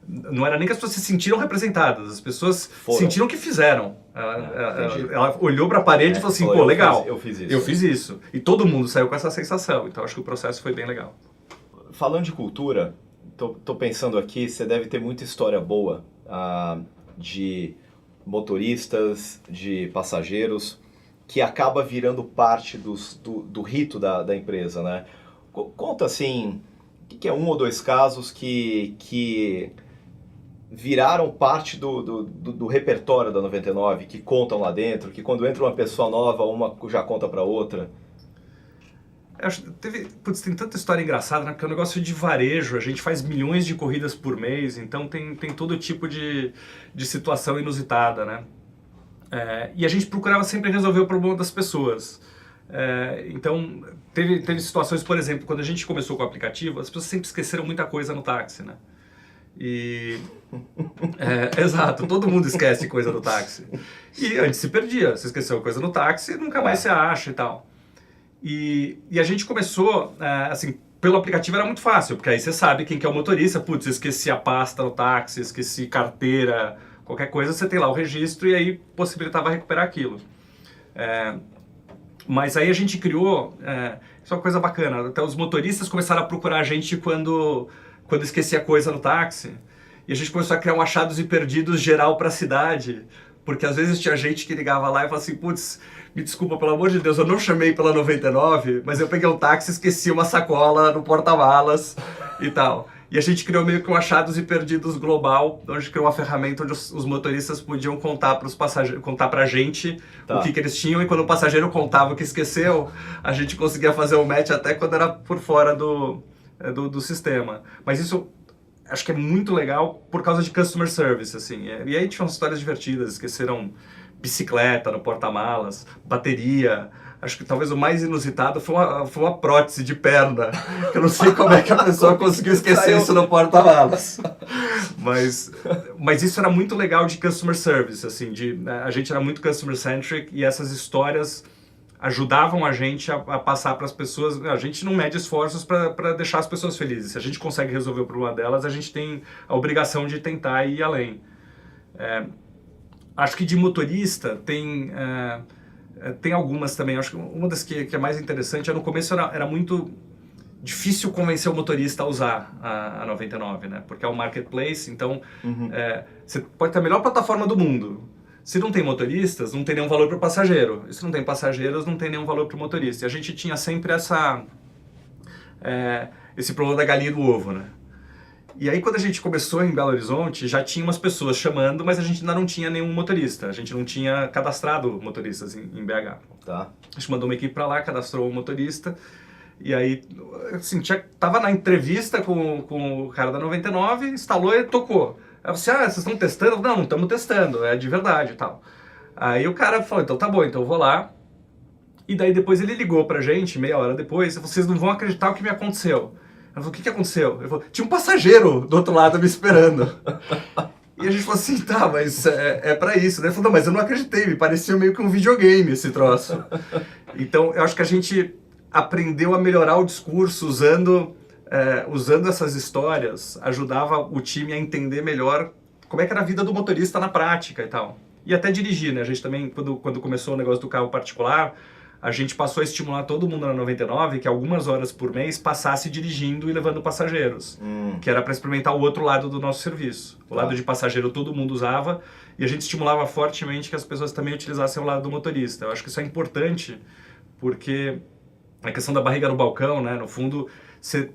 não era nem que as pessoas se sentiram representadas, as pessoas sentiram que fizeram. Ela olhou para a parede e falou assim, pô, legal, eu fiz isso. Eu fiz isso. E todo mundo saiu com essa sensação, então acho que o processo foi bem legal. Falando de cultura, tô pensando aqui, você deve ter muita história boa de motoristas, de passageiros, que acaba virando parte do rito da empresa, né? Conta assim, o que é 1 ou 2 casos que viraram parte do repertório da 99, que contam lá dentro, que quando entra uma pessoa nova, uma já conta para outra? Tem tanta história engraçada, né? Porque é um negócio de varejo, a gente faz milhões de corridas por mês, então tem todo tipo de situação inusitada, né? E a gente procurava sempre resolver o problema das pessoas. Então, teve situações, por exemplo, quando a gente começou com o aplicativo, as pessoas sempre esqueceram muita coisa no táxi, né? Exato, todo mundo esquece coisa no táxi. E antes se perdia, você esqueceu coisa no táxi, nunca mais você acha e tal. E a gente começou, assim, pelo aplicativo era muito fácil, porque aí você sabe quem que é o motorista, putz, esqueci a pasta no táxi, esqueci carteira, qualquer coisa, você tem lá o registro e aí possibilitava recuperar aquilo. Mas aí a gente criou, isso é uma coisa bacana, até os motoristas começaram a procurar a gente quando esquecia coisa no táxi. E a gente começou a criar um achados e perdidos geral para a cidade, porque às vezes tinha gente que ligava lá e falava assim, putz, me desculpa, pelo amor de Deus, eu não chamei pela 99, mas eu peguei um táxi e esqueci uma sacola no porta-malas e tal. E a gente criou meio que um achados e perdidos global, onde a gente criou uma ferramenta onde os motoristas podiam contar para os passageiros, contar para a gente o que eles tinham, e quando o passageiro contava o que esqueceu, a gente conseguia fazer o match até quando era por fora do sistema. Mas isso acho que é muito legal por causa de customer service, assim. E aí tinham histórias divertidas, esqueceram bicicleta no porta-malas, bateria. Acho que talvez o mais inusitado foi uma prótese de perna. Eu não sei como é que a pessoa conseguiu esquecer isso no porta-malas. Mas isso era muito legal de customer service, assim. A gente era muito customer-centric e essas histórias ajudavam a gente a passar para as pessoas. A gente não mede esforços para deixar as pessoas felizes. Se a gente consegue resolver o problema delas, a gente tem a obrigação de tentar ir além. Acho que de motorista tem algumas também. Acho que uma das que é mais interessante no começo era muito difícil convencer o motorista a usar a 99, né? Porque é um marketplace, então você pode ter a melhor plataforma do mundo. Se não tem motoristas, não tem nenhum valor para o passageiro. E se não tem passageiros, não tem nenhum valor para o motorista. E a gente tinha sempre esse problema da galinha e do ovo, né? E aí, quando a gente começou em Belo Horizonte, já tinha umas pessoas chamando, mas a gente ainda não tinha nenhum motorista. A gente não tinha cadastrado motoristas em BH. Tá. A gente mandou uma equipe para lá, cadastrou um motorista. E aí, assim, tava na entrevista com o cara da 99, instalou e tocou. Aí eu falei, vocês estão testando? Não estamos testando, é de verdade e tal. Aí o cara falou, então tá bom, então eu vou lá. E daí depois ele ligou pra gente, meia hora depois, vocês não vão acreditar o que me aconteceu. Ele falou, o que aconteceu? Ele falou, tinha um passageiro do outro lado me esperando. E a gente falou assim, tá, mas é pra isso, né? Ele falou, não, mas eu não acreditei, me parecia meio que um videogame esse troço. Então, eu acho que a gente aprendeu a melhorar o discurso usando essas histórias, ajudava o time a entender melhor como é que era a vida do motorista na prática e tal. E até dirigir, né? A gente também, quando começou o negócio do carro particular, a gente passou a estimular todo mundo na 99 que algumas horas por mês passasse dirigindo e levando passageiros, que era para experimentar o outro lado do nosso serviço. O lado de passageiro todo mundo usava e a gente estimulava fortemente que as pessoas também utilizassem o lado do motorista. Eu acho que isso é importante porque a questão da barriga no balcão, né? No fundo, você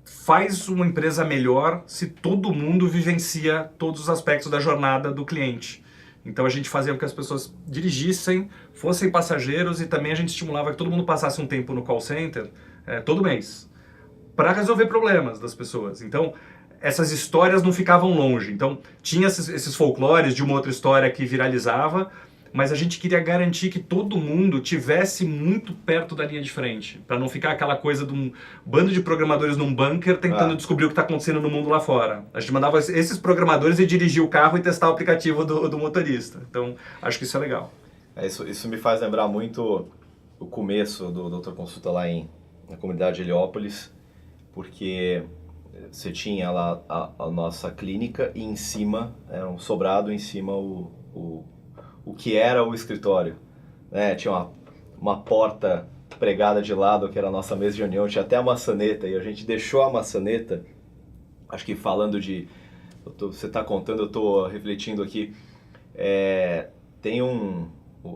faz uma empresa melhor se todo mundo vivencia todos os aspectos da jornada do cliente. Então a gente fazia com que as pessoas dirigissem, fossem passageiros e também a gente estimulava que todo mundo passasse um tempo no call center todo mês para resolver problemas das pessoas. Então essas histórias não ficavam longe. Então tinha esses folclores de uma outra história que viralizava, mas a gente queria garantir que todo mundo tivesse muito perto da linha de frente, para não ficar aquela coisa de um bando de programadores num bunker tentando descobrir o que está acontecendo no mundo lá fora. A gente mandava esses programadores e dirigir o carro e testar o aplicativo do motorista. Então, acho que isso é legal. Isso me faz lembrar muito o começo do Doutor Consulta lá na comunidade de Heliópolis, porque você tinha lá a nossa clínica e em cima, era um sobrado, em cima o que era o escritório, né? Tinha uma porta pregada de lado, que era a nossa mesa de reunião, tinha até a maçaneta, e a gente deixou a maçaneta, acho que falando você está contando, eu estou refletindo aqui, tem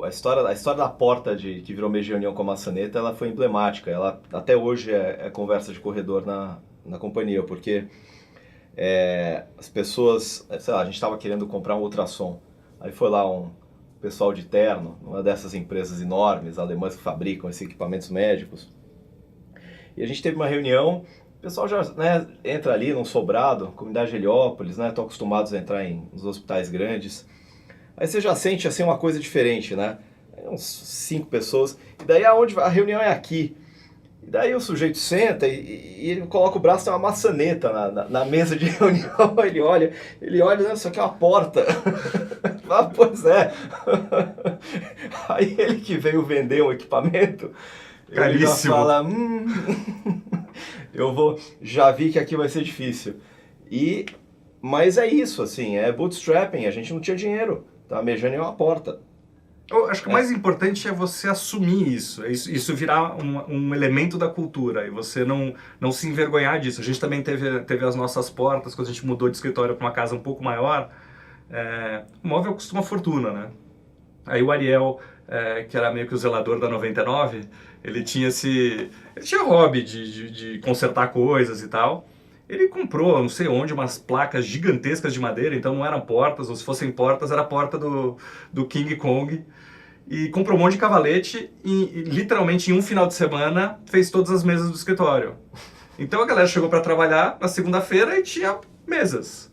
a história da porta que virou mesa de reunião com a maçaneta, ela foi emblemática, ela até hoje é conversa de corredor na companhia, porque as pessoas, sei lá, a gente estava querendo comprar um ultrassom, aí foi lá um pessoal de terno, uma dessas empresas enormes, alemãs que fabricam esses equipamentos médicos. E a gente teve uma reunião, o pessoal já entra ali num sobrado, comunidade de Heliópolis, né? Estão acostumados a entrar nos hospitais grandes. Aí você já sente assim uma coisa diferente, né? Uns 5 pessoas. E daí a reunião é aqui. E daí o sujeito senta e ele coloca o braço, tem uma maçaneta na mesa de reunião, ele olha, isso aqui é uma porta. Ah, pois é. Aí ele que veio vender um equipamento, ele já fala, já vi que aqui vai ser difícil. Mas é isso, assim, é bootstrapping, a gente não tinha dinheiro, tá? A Mejane é uma porta. Eu acho que o mais importante é você assumir isso virar um elemento da cultura e você não se envergonhar disso. A gente também teve as nossas portas, quando a gente mudou de escritório para uma casa um pouco maior, o móvel custa uma fortuna, né? Aí o Ariel, que era meio que o zelador da 99, ele tinha hobby de consertar coisas e tal. Ele comprou, não sei onde, umas placas gigantescas de madeira, então não eram portas, ou se fossem portas, era a porta do King Kong. E comprou um monte de cavalete e literalmente em um final de semana fez todas as mesas do escritório. Então a galera chegou para trabalhar na segunda-feira e tinha mesas.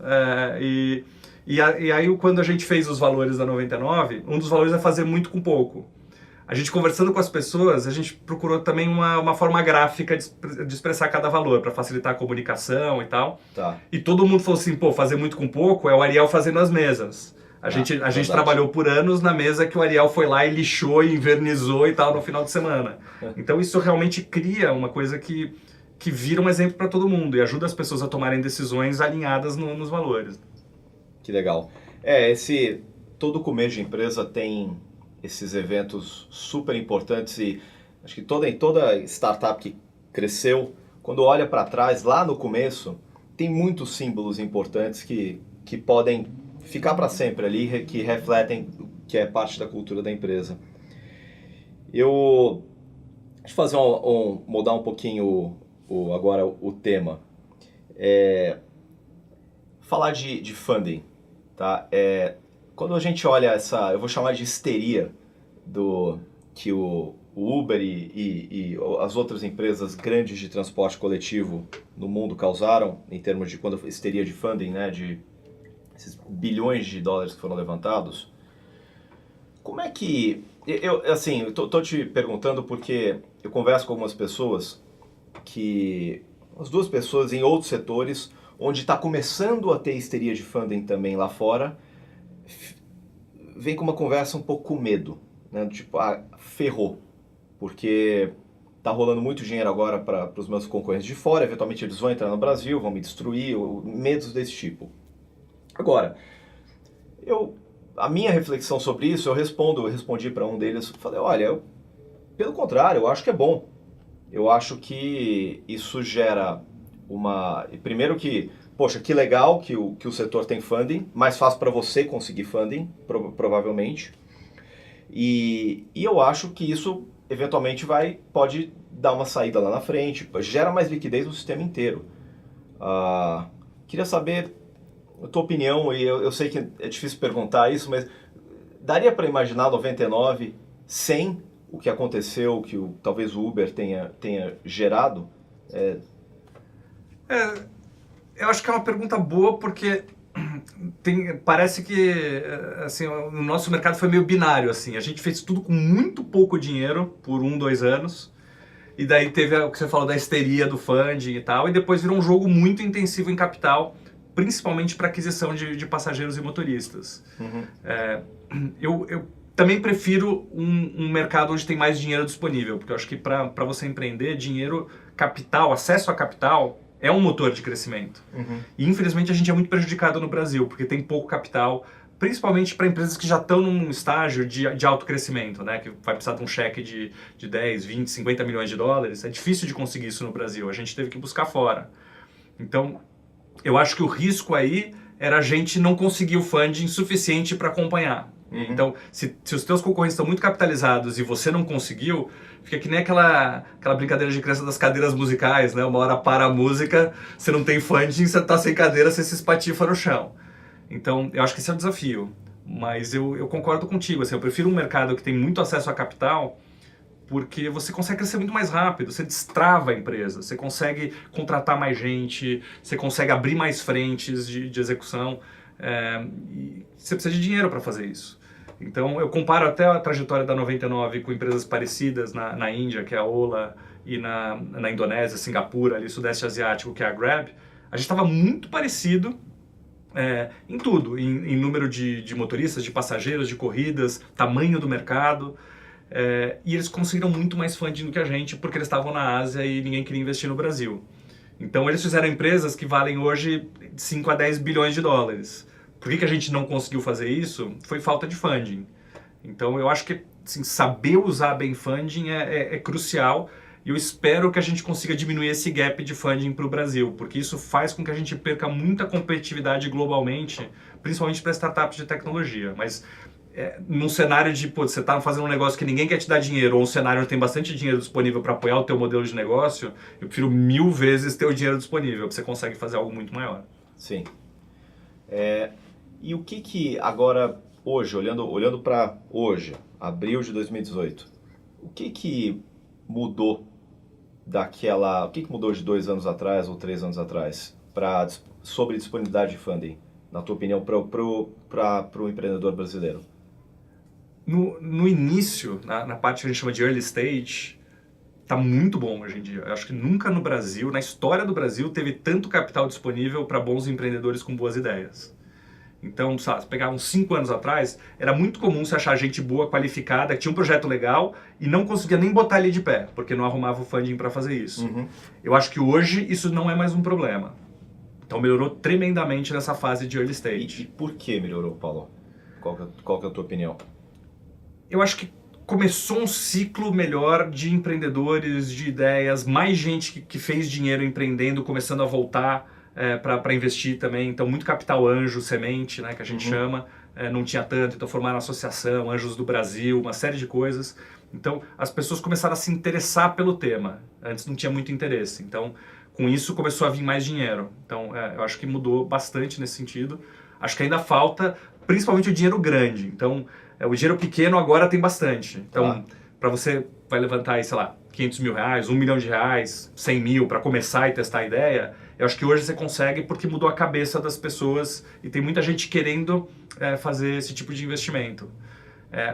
E aí quando a gente fez os valores da 99, um dos valores é fazer muito com pouco. A gente conversando com as pessoas, a gente procurou também uma forma gráfica de expressar cada valor, para facilitar a comunicação e tal. Tá. E todo mundo falou assim, pô, fazer muito com pouco é o Ariel fazendo as mesas. A gente trabalhou por anos na mesa que o Ariel foi lá e lixou e invernizou e tal no final de semana. Então isso realmente cria uma coisa que vira um exemplo para todo mundo e ajuda as pessoas a tomarem decisões alinhadas nos valores. Que legal. Todo começo de empresa tem esses eventos super importantes e acho que toda startup que cresceu, quando olha para trás, lá no começo, tem muitos símbolos importantes que podem ficar para sempre ali, que refletem que é parte da cultura da empresa. Deixa eu fazer mudar um pouquinho agora o tema. Falar de funding, tá? Quando a gente olha eu vou chamar de histeria que o Uber e as outras empresas grandes de transporte coletivo no mundo causaram, em termos de histeria de funding, né, de esses bilhões de dólares que foram levantados, como é que... Eu tô te perguntando porque eu converso com algumas pessoas as duas pessoas em outros setores, onde está começando a ter histeria de funding também lá fora, vem com uma conversa um pouco com medo, né? Tipo, ferrou, porque tá rolando muito dinheiro agora para os meus concorrentes de fora, eventualmente eles vão entrar no Brasil, vão me destruir, medos desse tipo. Agora, a minha reflexão sobre isso, eu respondi para um deles, falei, olha, pelo contrário, eu acho que é bom. Eu acho que isso gera primeiro que, poxa, que legal que o setor tem funding, mais fácil para você conseguir funding, provavelmente. E eu acho que isso eventualmente pode dar uma saída lá na frente, gera mais liquidez no sistema inteiro. Queria saber a tua opinião, e eu sei que é difícil perguntar isso, mas daria para imaginar 99 sem o que aconteceu, que talvez o Uber tenha gerado? Eu acho que é uma pergunta boa porque parece que assim, o nosso mercado foi meio binário. Assim. A gente fez tudo com muito pouco dinheiro por 2 anos. E daí teve o que você falou da histeria do funding e tal. E depois virou um jogo muito intensivo em capital, principalmente para aquisição de passageiros e motoristas. Uhum. Eu também prefiro um mercado onde tem mais dinheiro disponível, porque eu acho que para você empreender, dinheiro, capital, acesso a capital é um motor de crescimento. Uhum. E infelizmente a gente é muito prejudicado no Brasil, porque tem pouco capital, principalmente para empresas que já estão num estágio de alto crescimento, né? Que vai precisar de um cheque de 10, 20, 50 milhões de dólares. É difícil de conseguir isso no Brasil, a gente teve que buscar fora. Então, eu acho que o risco aí era a gente não conseguir o funding suficiente para acompanhar. Uhum. Então, se os teus concorrentes estão muito capitalizados e você não conseguiu, fica que nem aquela brincadeira de criança das cadeiras musicais, né? Uma hora para a música, você não tem funding, você está sem cadeira, você se espatifa no chão. Então, eu acho que esse é o desafio. Mas eu concordo contigo, assim, eu prefiro um mercado que tem muito acesso a capital, porque você consegue crescer muito mais rápido, você destrava a empresa, você consegue contratar mais gente, você consegue abrir mais frentes de execução, e você precisa de dinheiro para fazer isso. Então, eu comparo até a trajetória da 99 com empresas parecidas na Índia, que é a Ola, e na Indonésia, Singapura, ali, Sudeste Asiático, que é a Grab. A gente estava muito parecido em tudo, em número de motoristas, de passageiros, de corridas, tamanho do mercado. E eles conseguiram muito mais funding do que a gente, porque eles estavam na Ásia e ninguém queria investir no Brasil. Então, eles fizeram empresas que valem hoje 5 a 10 bilhões de dólares. Por que a gente não conseguiu fazer isso? Foi falta de funding. Então, eu acho que assim, saber usar bem funding é crucial, e eu espero que a gente consiga diminuir esse gap de funding para o Brasil, porque isso faz com que a gente perca muita competitividade globalmente, principalmente para startups de tecnologia. Mas num cenário de, pô, você está fazendo um negócio que ninguém quer te dar dinheiro, ou um cenário onde tem bastante dinheiro disponível para apoiar o teu modelo de negócio, eu prefiro 1000 vezes ter o dinheiro disponível, porque você consegue fazer algo muito maior. Sim. E o que agora, hoje, olhando para hoje, abril de 2018, o que mudou o que mudou de 2 anos atrás ou 3 anos atrás sobre disponibilidade de funding, na tua opinião, para o empreendedor brasileiro? No início, na parte que a gente chama de early stage, tá muito bom hoje em dia. Eu acho que nunca no Brasil, na história do Brasil, teve tanto capital disponível para bons empreendedores com boas ideias. Então, sabe, se pegar uns 5 anos atrás, era muito comum você achar gente boa, qualificada, que tinha um projeto legal e não conseguia nem botar ele de pé, porque não arrumava o funding para fazer isso. Uhum. Eu acho que hoje isso não é mais um problema. Então melhorou tremendamente nessa fase de early stage. E por que melhorou, Paulo? Qual que é a tua opinião? Eu acho que começou um ciclo melhor de empreendedores, de ideias, mais gente que fez dinheiro empreendendo, começando a voltar para investir também. Então, muito capital anjo, semente, né, que a gente chama, não tinha tanto, então formaram associação, Anjos do Brasil, uma série de coisas. Então, as pessoas começaram a se interessar pelo tema. Antes não tinha muito interesse. Então, com isso começou a vir mais dinheiro. Então, eu acho que mudou bastante nesse sentido. Acho que ainda falta, principalmente o dinheiro grande. Então, o dinheiro pequeno agora tem bastante. Então, para você vai levantar aí, sei lá, 500 mil reais, 1 milhão de reais, 100 mil para começar e testar a ideia, eu acho que hoje você consegue porque mudou a cabeça das pessoas e tem muita gente querendo fazer esse tipo de investimento.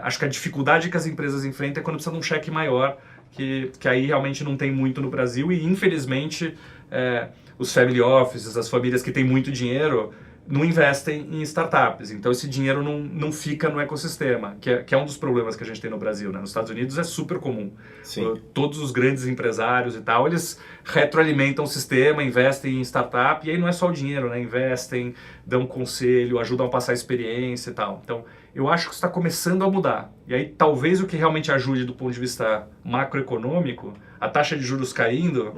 Acho que a dificuldade que as empresas enfrentam é quando precisa de um cheque maior, que aí realmente não tem muito no Brasil e infelizmente os family offices, as famílias que têm muito dinheiro, não investem em startups, então esse dinheiro não fica no ecossistema, que é um dos problemas que a gente tem no Brasil, né? Nos Estados Unidos é super comum. Sim. Todos os grandes empresários e tal, eles retroalimentam o sistema, investem em startup, e aí não é só o dinheiro, né? Investem, dão conselho, ajudam a passar experiência e tal. Então, eu acho que isso está começando a mudar. E aí, talvez o que realmente ajude do ponto de vista macroeconômico, a taxa de juros caindo,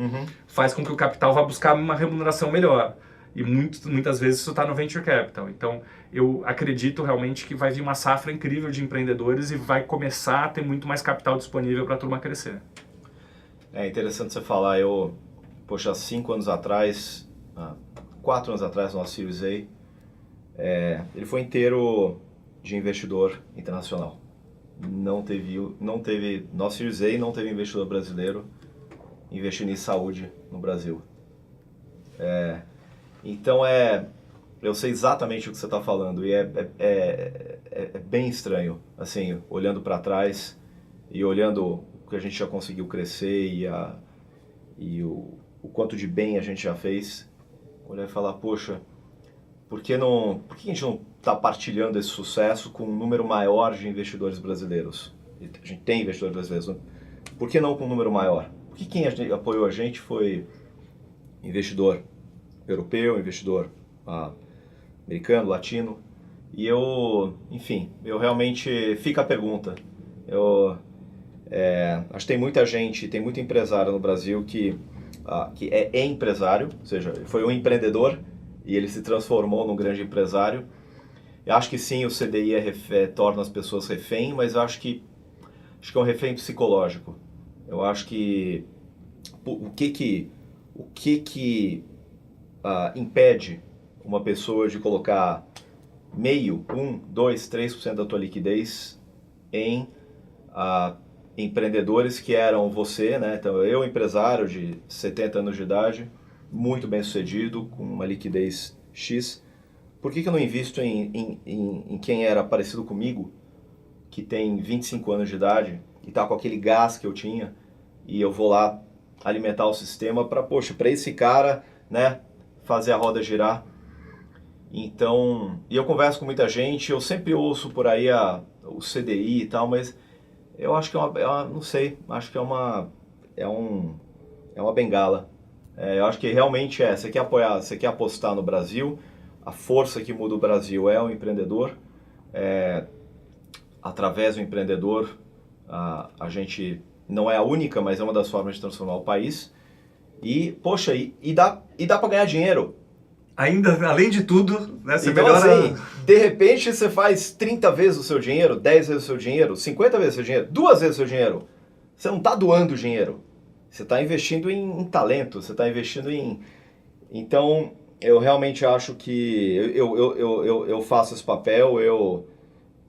faz com que o capital vá buscar uma remuneração melhor. E muitas vezes isso está no Venture Capital. Então, eu acredito realmente que vai vir uma safra incrível de empreendedores e vai começar a ter muito mais capital disponível para a turma crescer. É interessante você falar, há 5 anos atrás, 4 anos atrás, nosso Series A, ele foi inteiro de investidor internacional. Não teve nosso Series A, não teve investidor brasileiro investindo em saúde no Brasil. Então eu sei exatamente o que você está falando e é bem estranho, assim, olhando para trás e olhando o que a gente já conseguiu crescer e o quanto de bem a gente já fez, olhar e falar, poxa, por que a gente não está partilhando esse sucesso com um número maior de investidores brasileiros? A gente tem investidores brasileiros, né? Por que não com um número maior? Porque quem apoiou a gente foi investidor europeu, investidor americano, latino, e eu realmente, fica a pergunta, acho que tem muita gente, tem muito empresário no Brasil que é empresário, ou seja, foi um empreendedor e ele se transformou num grande empresário. Eu acho que sim, o CDI torna as pessoas refém, mas eu acho que é um refém psicológico. Eu acho que o que impede uma pessoa de colocar 0,5%, 1%, 2%, 3% da tua liquidez em empreendedores que eram você, né? Então, eu, empresário de 70 anos de idade, muito bem sucedido, com uma liquidez X, por que eu não invisto em quem era parecido comigo, que tem 25 anos de idade e está com aquele gás que eu tinha, e eu vou lá alimentar o sistema para esse cara, né, fazer a roda girar. Então, e eu converso com muita gente, eu sempre ouço por aí o CDI e tal, mas eu acho que não sei, acho que é uma bengala. Eu acho que realmente você quer apoiar, você quer apostar no Brasil, a força que muda o Brasil é o empreendedor. Através do empreendedor, a gente não é a única, mas é uma das formas de transformar o país. E, poxa, e dá para ganhar dinheiro. ainda, além de tudo, né, você Então, melhora... assim, de repente você faz 30 vezes o seu dinheiro, 10 vezes o seu dinheiro, 50 vezes o seu dinheiro, 2 vezes o seu dinheiro. Você não está doando dinheiro. Você está investindo em talento, você está investindo em... Então, eu realmente acho que eu faço esse papel,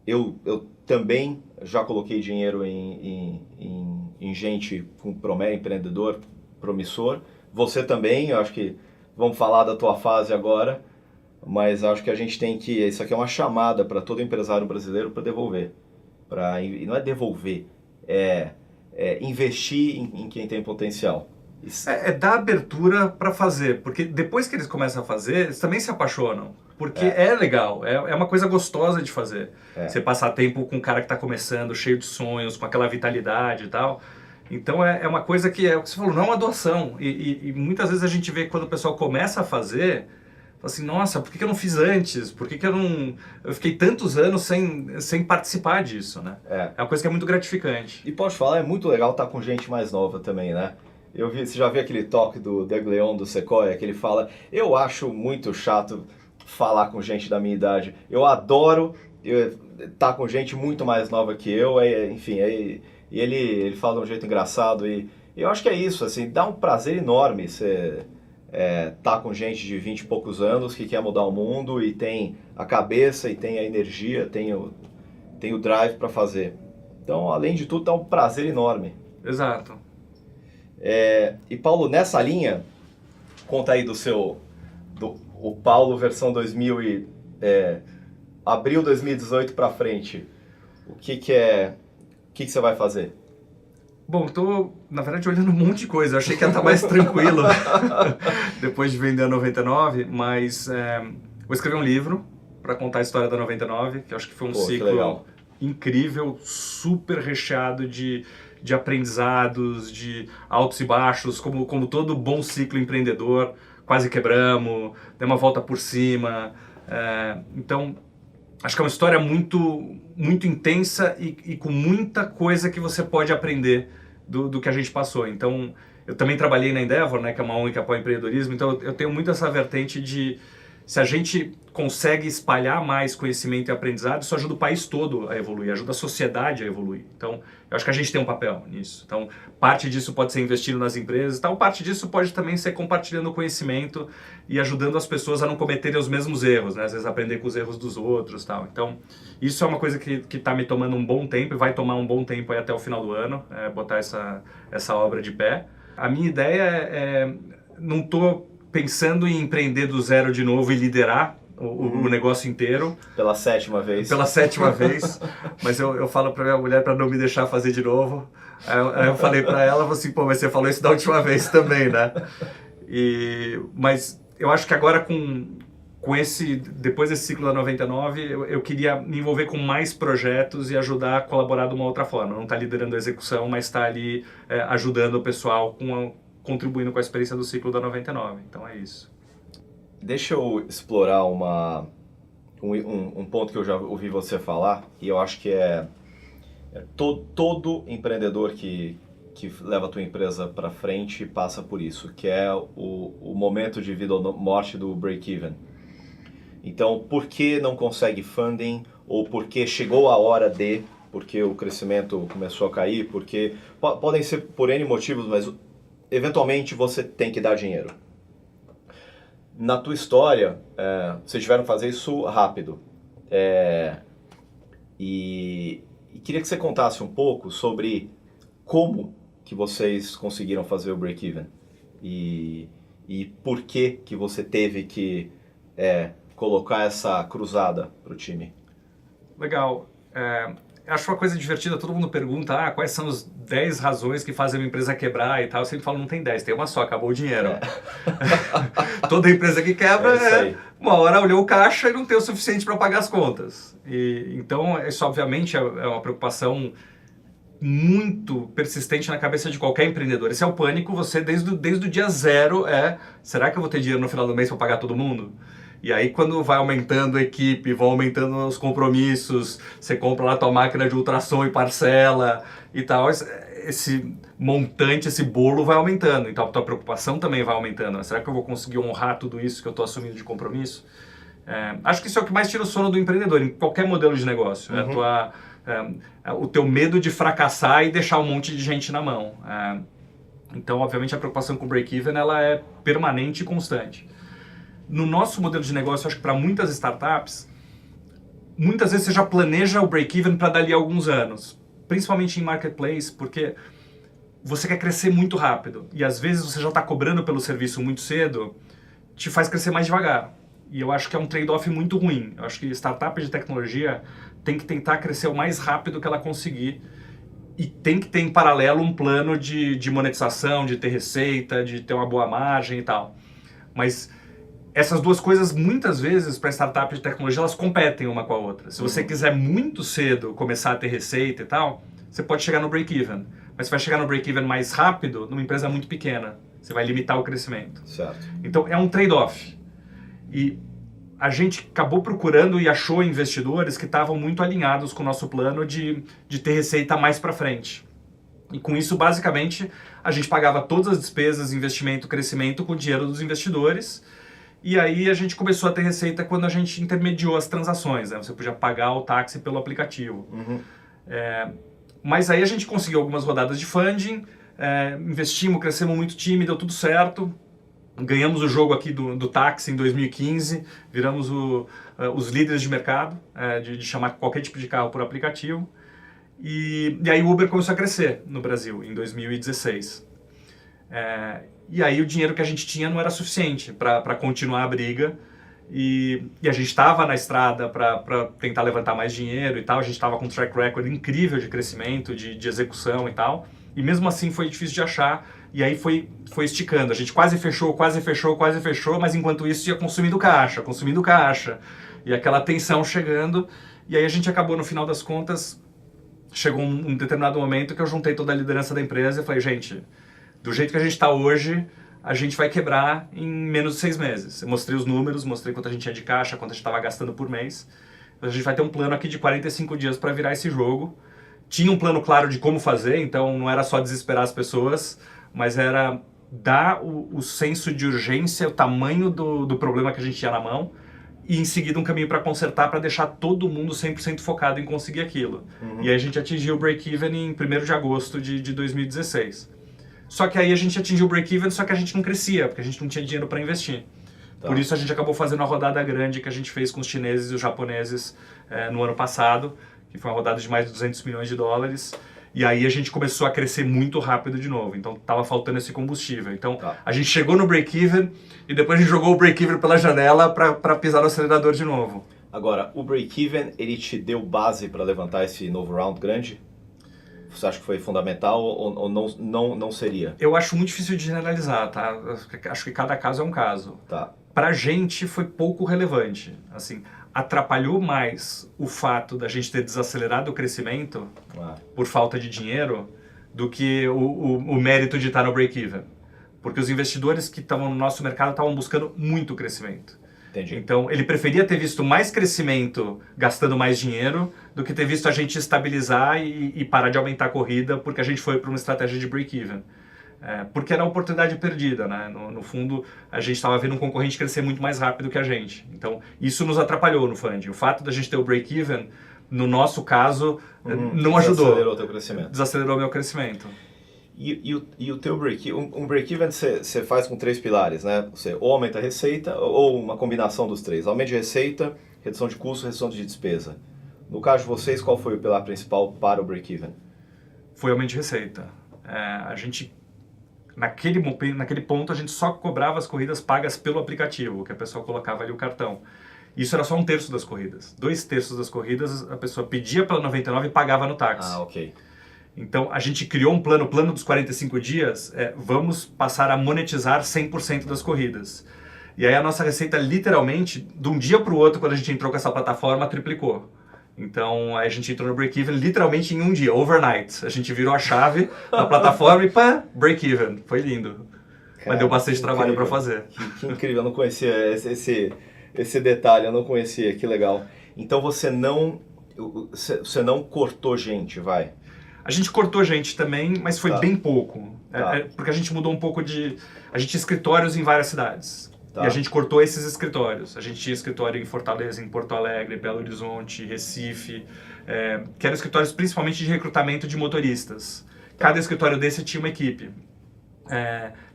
eu também já coloquei dinheiro em gente com empreendedor promissor. Você também, eu acho que vamos falar da tua fase agora, mas acho que a gente tem que... Isso aqui é uma chamada para todo empresário brasileiro para devolver. E não é devolver, é investir em quem tem potencial. É dar abertura para fazer, porque depois que eles começam a fazer, eles também se apaixonam. Porque é legal, é uma coisa gostosa de fazer. Você passar tempo com um cara que está começando, cheio de sonhos, com aquela vitalidade e tal. Então é uma coisa que é o que você falou, não é uma doação. E muitas vezes a gente vê que quando o pessoal começa a fazer, fala assim, nossa, por que eu não fiz antes? Por que eu não... Eu fiquei tantos anos sem participar disso, né? É uma coisa que é muito gratificante. E posso falar, é muito legal estar com gente mais nova também, né? Você já viu aquele toque do Doug Leon, do Sequoia, que ele fala, eu acho muito chato falar com gente da minha idade. Eu adoro estar com gente muito mais nova que eu, enfim, e ele fala de um jeito engraçado e eu acho que é isso, assim, dá um prazer enorme você tá com gente de 20 e poucos anos que quer mudar o mundo e tem a cabeça e tem a energia, tem o drive para fazer. Então, além de tudo, dá um prazer enorme. Exato. E Paulo, nessa linha, conta aí o Paulo versão 2000 abril 2018 para frente. O que você vai fazer? Bom, tô, na verdade, olhando um monte de coisa. Eu achei que ia estar mais tranquilo depois de vender a 99, mas vou escrever um livro para contar a história da 99, que eu acho que foi um ciclo incrível, super recheado de aprendizados, de altos e baixos, como todo bom ciclo empreendedor. Quase quebramos, demos uma volta por cima. Então, acho que é uma história muito, muito intensa e com muita coisa que você pode aprender do que a gente passou. Então, eu também trabalhei na Endeavor, né, que é uma ONG que apoia o empreendedorismo, então eu tenho muito essa vertente de se a gente consegue espalhar mais conhecimento e aprendizado, isso ajuda o país todo a evoluir, ajuda a sociedade a evoluir. Então, eu acho que a gente tem um papel nisso. Então, parte disso pode ser investindo nas empresas, tal, parte disso pode também ser compartilhando o conhecimento e ajudando as pessoas a não cometerem os mesmos erros, né? Às vezes aprender com os erros dos outros, tal. Então, isso é uma coisa que está me tomando um bom tempo e vai tomar um bom tempo aí até o final do ano, botar essa obra de pé. A minha ideia não estou pensando em empreender do zero de novo e liderar o negócio inteiro. Pela 7ª vez. Pela 7ª vez. Mas eu falo pra minha mulher para não me deixar fazer de novo. Aí eu falei para ela, assim, pô, mas você falou isso da última vez também, né? Mas eu acho que agora depois desse ciclo da 99, eu queria me envolver com mais projetos e ajudar a colaborar de uma outra forma. Não estar liderando a execução, mas estar ali ajudando o pessoal contribuindo com a experiência do ciclo da 99. Então é isso. Deixa eu explorar um ponto que eu já ouvi você falar, e eu acho que todo empreendedor que leva a tua empresa para frente passa por isso, que é o momento de vida ou morte do break-even. Então, por que não consegue funding, ou porque chegou a hora porque o crescimento começou a cair, porque podem ser por N motivos, mas eventualmente você tem que dar dinheiro. Na tua história, vocês tiveram que fazer isso rápido. E queria que você contasse um pouco sobre como que vocês conseguiram fazer o break-even. E por que você teve que colocar essa cruzada para o time. Legal. Acho uma coisa divertida, todo mundo pergunta quais são as 10 razões que fazem uma empresa quebrar e tal. Eu sempre falo, não tem 10, tem uma só, acabou o dinheiro. Toda empresa que quebra, uma hora olhou o caixa e não tem o suficiente para pagar as contas. Então, isso obviamente é uma preocupação muito persistente na cabeça de qualquer empreendedor. Esse é o pânico, você desde o dia zero será que eu vou ter dinheiro no final do mês para pagar todo mundo? E aí quando vai aumentando a equipe, vão aumentando os compromissos, você compra lá a tua máquina de ultrassom e parcela e tal, esse montante, esse bolo vai aumentando, então a tua preocupação também vai aumentando, né? Será que eu vou conseguir honrar tudo isso que eu estou assumindo de compromisso? Acho que isso é o que mais tira o sono do empreendedor, em qualquer modelo de negócio. O teu medo de fracassar e deixar um monte de gente na mão. Então, obviamente, a preocupação com o break-even ela é permanente e constante. No nosso modelo de negócio, acho que para muitas startups, muitas vezes você já planeja o break-even para dali a alguns anos, principalmente em marketplace, porque você quer crescer muito rápido e às vezes você já está cobrando pelo serviço muito cedo, te faz crescer mais devagar. E eu acho que é um trade-off muito ruim. Eu acho que startup de tecnologia tem que tentar crescer o mais rápido que ela conseguir e tem que ter em paralelo um plano de monetização, de ter receita, de ter uma boa margem e tal. Mas essas duas coisas, muitas vezes, para startup de tecnologia, elas competem uma com a outra. Se você quiser muito cedo começar a ter receita e tal, você pode chegar no break-even. Mas você vai chegar no break-even mais rápido numa empresa muito pequena. Você vai limitar o crescimento. Certo. Então, é um trade-off. E a gente acabou procurando e achou investidores que estavam muito alinhados com o nosso plano de ter receita mais para frente. E com isso, basicamente, a gente pagava todas as despesas, investimento, crescimento com o dinheiro dos investidores. E aí a gente começou a ter receita quando a gente intermediou as transações, né? Você podia pagar o táxi pelo aplicativo. Mas aí a gente conseguiu algumas rodadas de funding, investimos, crescemos muito time, deu tudo certo. Ganhamos o jogo aqui do táxi em 2015, viramos os líderes de mercado, de chamar qualquer tipo de carro por aplicativo. E aí o Uber começou a crescer no Brasil, em 2016. E aí o dinheiro que a gente tinha não era suficiente para continuar a briga. E a gente estava na estrada para tentar levantar mais dinheiro e tal. A gente estava com um track record incrível de crescimento, de execução e tal. E mesmo assim foi difícil de achar. E aí foi esticando. A gente quase fechou, mas enquanto isso ia consumindo caixa. E aquela tensão chegando. E aí a gente acabou, no final das contas, chegou um determinado momento que eu juntei toda a liderança da empresa e falei, gente, do jeito que a gente está hoje, a gente vai quebrar em menos de 6 meses. Eu mostrei os números, mostrei quanto a gente tinha de caixa, quanto a gente estava gastando por mês. A gente vai ter um plano aqui de 45 dias para virar esse jogo. Tinha um plano claro de como fazer, então não era só desesperar as pessoas, mas era dar o senso de urgência, o tamanho do problema que a gente tinha na mão e em seguida um caminho para consertar, para deixar todo mundo 100% focado em conseguir aquilo. E aí a gente atingiu o break-even em 1º de agosto de 2016. Só que aí a gente atingiu o break-even, só que a gente não crescia, porque a gente não tinha dinheiro para investir. Tá. Por isso a gente acabou fazendo a rodada grande que a gente fez com os chineses e os japoneses no ano passado, que foi uma rodada de mais de 200 milhões de dólares. E aí a gente começou a crescer muito rápido de novo. Então estava faltando esse combustível. Então a gente chegou no break-even e depois a gente jogou o break-even pela janela para pisar no acelerador de novo. Agora, o break-even, ele te deu base para levantar esse novo round grande? Você acha que foi fundamental ou não seria? Eu acho muito difícil de generalizar, tá? Acho que cada caso é um caso. Tá. Pra gente foi pouco relevante. Assim, atrapalhou mais o fato da gente ter desacelerado o crescimento por falta de dinheiro do que o mérito de estar no break-even. Porque os investidores que estavam no nosso mercado estavam buscando muito crescimento. Entendi. Então, ele preferia ter visto mais crescimento gastando mais dinheiro do que ter visto a gente estabilizar e parar de aumentar a corrida porque a gente foi para uma estratégia de break-even. Porque era a oportunidade perdida, né? No fundo, a gente estava vendo um concorrente crescer muito mais rápido que a gente. Então, isso nos atrapalhou no funding. O fato da gente ter o break-even, no nosso caso, não ajudou. Desacelerou o teu crescimento. Desacelerou o meu crescimento. E o teu break-even, um break-even você faz com 3 pilares, né? Você ou aumenta a receita ou uma combinação dos 3. Aumento de receita, redução de custo, redução de despesa. No caso de vocês, qual foi o pilar principal para o break-even? Foi aumento de receita. A gente, naquele ponto, a gente só cobrava as corridas pagas pelo aplicativo, que a pessoa colocava ali o cartão. Isso era só 1/3 das corridas. 2/3 das corridas, a pessoa pedia pela 99 e pagava no táxi. Ok. Então, a gente criou um plano, o plano dos 45 dias, vamos passar a monetizar 100% das corridas. E aí a nossa receita, literalmente, de um dia para o outro, quando a gente entrou com essa plataforma, triplicou. Então, a gente entrou no break-even literalmente em um dia, overnight. A gente virou a chave da plataforma e pá, break-even. Foi lindo. Mas deu bastante trabalho para fazer. Que incrível, eu não conhecia esse detalhe, eu não conhecia, que legal. Então, você não cortou gente, vai? A gente cortou gente também, mas foi Tá. bem pouco. Tá. Porque a gente mudou um pouco de... A gente tinha escritórios em várias cidades. Tá. E a gente cortou esses escritórios. A gente tinha escritório em Fortaleza, em Porto Alegre, Belo Horizonte, Recife, que eram escritórios principalmente de recrutamento de motoristas. Cada escritório desse tinha uma equipe.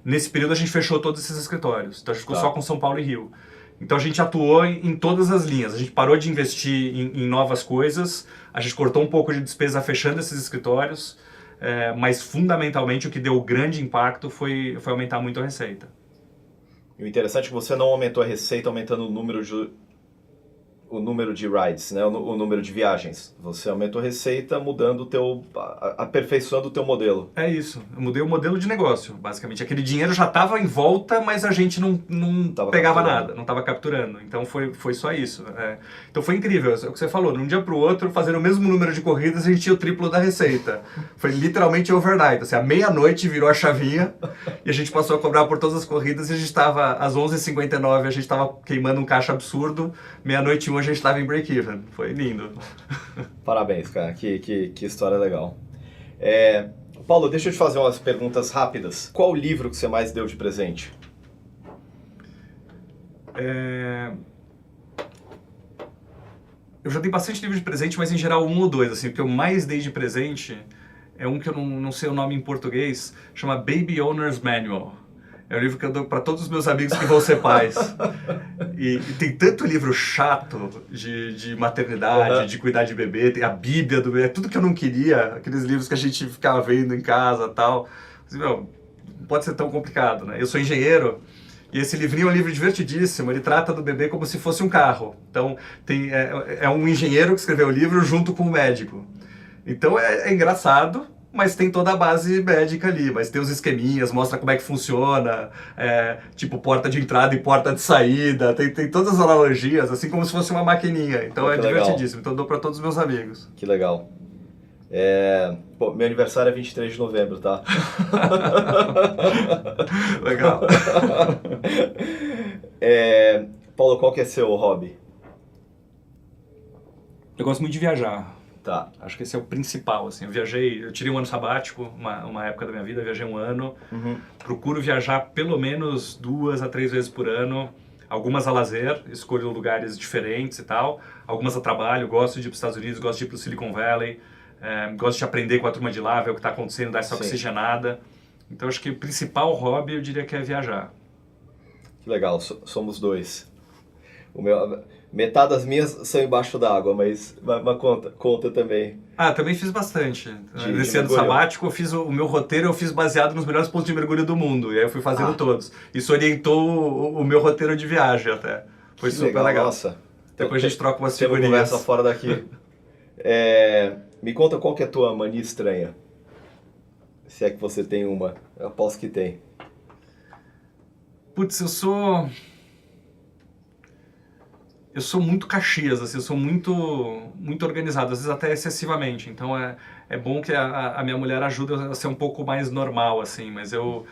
Nesse período a gente fechou todos esses escritórios. Então a gente ficou Tá. só com São Paulo e Rio. Então a gente atuou em todas as linhas. A gente parou de investir em novas coisas, a gente cortou um pouco de despesa fechando esses escritórios, mas fundamentalmente o que deu grande impacto foi aumentar muito a receita. E o interessante é que você não aumentou a receita aumentando o número de rides, né? O número de viagens. Você aumentou a receita mudando aperfeiçoando o teu modelo. É isso, eu mudei o modelo de negócio, basicamente. Aquele dinheiro já estava em volta, mas a gente não pegava nada, não estava capturando. Então foi só isso. Então foi incrível, é o que você falou, de um dia para o outro, fazendo o mesmo número de corridas, a gente tinha o triplo da receita. Foi literalmente overnight, assim, à meia-noite virou a chavinha e a gente passou a cobrar por todas as corridas e a gente estava, às 11h59, a gente estava queimando um caixa absurdo, meia-noite e a gente estava em break-even. Foi lindo. Parabéns, cara. Que história legal. Paulo, deixa eu te fazer umas perguntas rápidas. Qual o livro que você mais deu de presente? Eu já dei bastante livro de presente, mas em geral 1 ou 2. Assim, o que eu mais dei de presente é um que eu não sei o nome em português, chama Baby Owner's Manual. É um livro que eu dou para todos os meus amigos que vão ser pais. E tem tanto livro chato de maternidade, de cuidar de bebê, tem a Bíblia do bebê, tudo que eu não queria, aqueles livros que a gente ficava vendo em casa e tal. Assim, não pode ser tão complicado, né? Eu sou engenheiro e esse livrinho é um livro divertidíssimo, ele trata do bebê como se fosse um carro. Então, é um engenheiro que escreveu o livro junto com um médico. Então é engraçado, mas tem toda a base médica ali, mas tem os esqueminhas, mostra como é que funciona, tipo porta de entrada e porta de saída, tem todas as analogias, assim como se fosse uma maquininha. Então é divertidíssimo, então eu dou para todos os meus amigos. Que legal. Meu aniversário é 23 de novembro, tá? Legal. Paulo, qual que é seu hobby? Eu gosto muito de viajar. Tá. Acho que esse é o principal, assim. Eu tirei um ano sabático, uma época da minha vida, viajei um ano. Uhum. Procuro viajar pelo menos 2 a 3 vezes por ano. Algumas a lazer, escolho lugares diferentes e tal. Algumas a trabalho, gosto de ir para os Estados Unidos, gosto de ir para o Silicon Valley. Gosto de aprender com a turma de lá, ver o que está acontecendo, dar essa oxigenada. Então acho que o principal hobby eu diria que é viajar. Que legal, somos dois. Metade das minhas são embaixo d'água, mas conta também. Também fiz bastante. Nesse ano sabático, eu fiz o meu roteiro, eu fiz baseado nos melhores pontos de mergulho do mundo. E aí eu fui fazendo todos. Isso orientou o meu roteiro de viagem até. Foi super legal. Nossa. Depois a gente troca umas figurinhas. Tem uma conversa fora daqui. Me conta qual que é a tua mania estranha. Se é que você tem uma. Eu aposto que tem. Putz, eu sou muito Caxias, assim, eu sou muito organizado, às vezes até excessivamente. Então é bom que a minha mulher ajuda a ser um pouco mais normal, assim, mas eu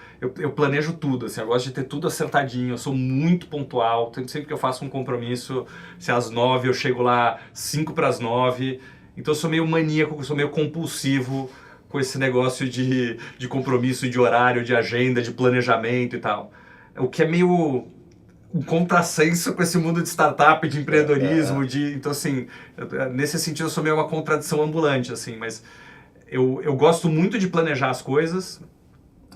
planejo tudo, assim, eu gosto de ter tudo acertadinho, eu sou muito pontual, sempre que eu faço um compromisso, se é às 9 eu chego lá 5 para as 9, então eu sou meio maníaco, eu sou meio compulsivo com esse negócio de compromisso, de horário, de agenda, de planejamento e tal. O que é meio um contrassenso com esse mundo de startup, de empreendedorismo, então assim, nesse sentido eu sou meio uma contradição ambulante, assim, mas eu gosto muito de planejar as coisas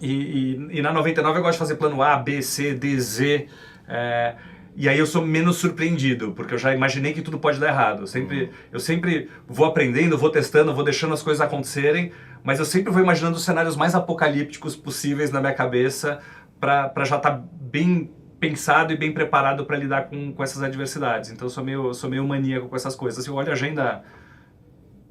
e na 99 eu gosto de fazer plano A, B, C, D, Z, e aí eu sou menos surpreendido, porque eu já imaginei que tudo pode dar errado. Eu sempre vou aprendendo, vou testando, vou deixando as coisas acontecerem, mas eu sempre vou imaginando os cenários mais apocalípticos possíveis na minha cabeça para já estar bem pensado e bem preparado para lidar com essas adversidades. Então eu sou meio maníaco com essas coisas. Eu olho a agenda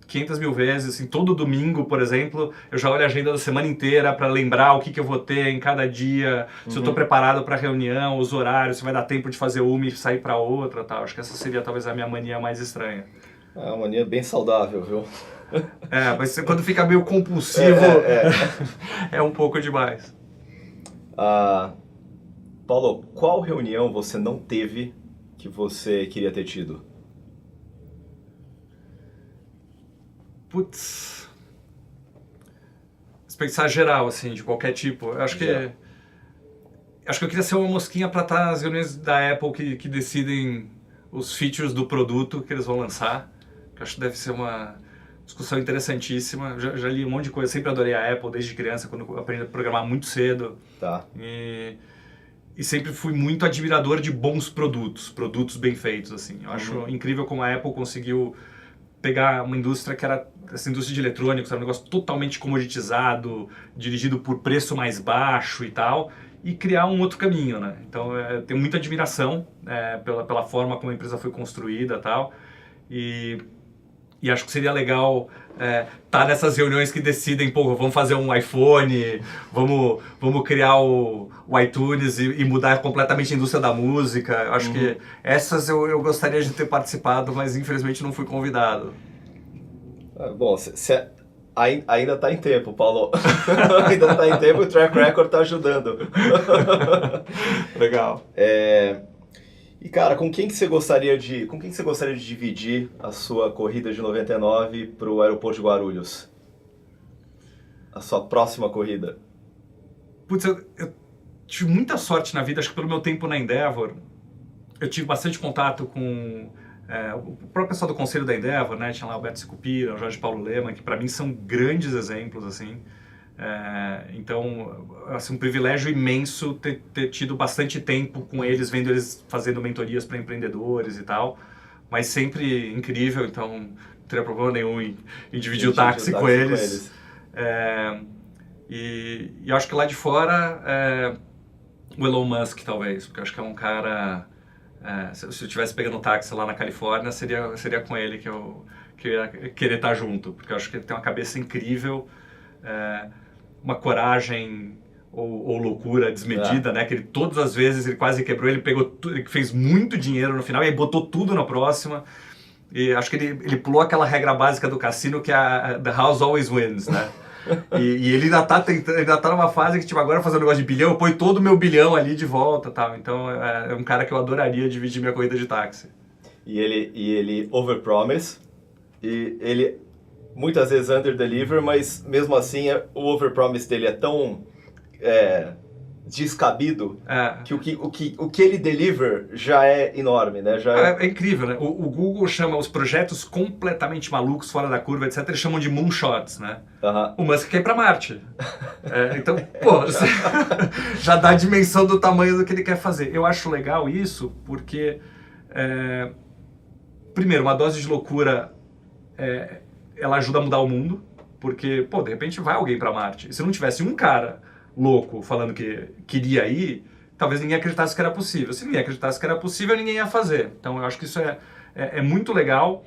500 mil vezes, assim, todo domingo, por exemplo, eu já olho a agenda da semana inteira para lembrar o que eu vou ter em cada dia, se eu estou preparado para a reunião, os horários, se vai dar tempo de fazer uma e sair para outra, tal. Acho que essa seria talvez a minha mania mais estranha. É uma mania bem saudável, viu? Mas quando fica meio compulsivo, é um pouco demais. Paulo, qual reunião você não teve que você queria ter tido? Putz... Se pensar geral, assim, de qualquer tipo, eu acho que eu queria ser uma mosquinha para estar nas reuniões da Apple que decidem os features do produto que eles vão lançar. Eu acho que deve ser uma discussão interessantíssima. Já li um monte de coisa, sempre adorei a Apple desde criança, quando eu aprendi a programar muito cedo. Tá. E sempre fui muito admirador de bons produtos bem feitos, assim. Eu acho incrível como a Apple conseguiu pegar uma indústria que era essa indústria de eletrônicos, era um negócio totalmente comoditizado, dirigido por preço mais baixo e tal, e criar um outro caminho, né? Então, tenho muita admiração pela forma como a empresa foi construída e tal, e acho que seria legal tá nessas reuniões que decidem, pô, vamos fazer um iPhone, vamos criar o iTunes e mudar completamente a indústria da música. Acho que essas eu gostaria de ter participado, mas infelizmente não fui convidado. Bom, ainda está em tempo, Paulo. Ainda está em tempo e o track record está ajudando. Legal. E cara, com quem que você gostaria de dividir a sua corrida de 99 para o aeroporto de Guarulhos? A sua próxima corrida? Putz, eu tive muita sorte na vida, acho que pelo meu tempo na Endeavor, eu tive bastante contato com o próprio pessoal do conselho da Endeavor, né? Tinha lá o Alberto Sicupira, o Jorge Paulo Leman, que para mim são grandes exemplos, assim. Então, assim, um privilégio imenso ter tido bastante tempo com eles, vendo eles fazendo mentorias para empreendedores e tal, mas sempre incrível, então não teria problema nenhum em dividir o táxi com eles. E eu acho que lá de fora, o Elon Musk talvez, porque eu acho que é um cara, se eu estivesse pegando táxi lá na Califórnia, seria com ele que eu ia querer estar junto, porque eu acho que ele tem uma cabeça incrível, uma coragem ou loucura desmedida, né? Que ele, todas as vezes ele quase quebrou, ele fez muito dinheiro no final e aí botou tudo na próxima. E acho que ele pulou aquela regra básica do cassino que é the house always wins, né? E ele ainda tá numa fase que, tipo, agora fazendo um negócio de bilhão, eu ponho todo o meu bilhão ali de volta, tal. Então é um cara que eu adoraria dividir minha corrida de táxi. E ele overpromise, e ele muitas vezes under-deliver, mas mesmo assim o overpromise dele é tão descabido que o que ele deliver já é enorme, né? É incrível, né? O Google chama os projetos completamente malucos, fora da curva, etc., eles chamam de moonshots, né? O Musk quer ir pra Marte. Então, pô, já dá a dimensão do tamanho do que ele quer fazer. Eu acho legal isso porque, primeiro, uma dose de loucura ela ajuda a mudar o mundo, porque, pô, de repente vai alguém pra Marte. E se não tivesse um cara louco falando que queria ir, talvez ninguém acreditasse que era possível. Se ninguém acreditasse que era possível, ninguém ia fazer. Então eu acho que isso é muito legal,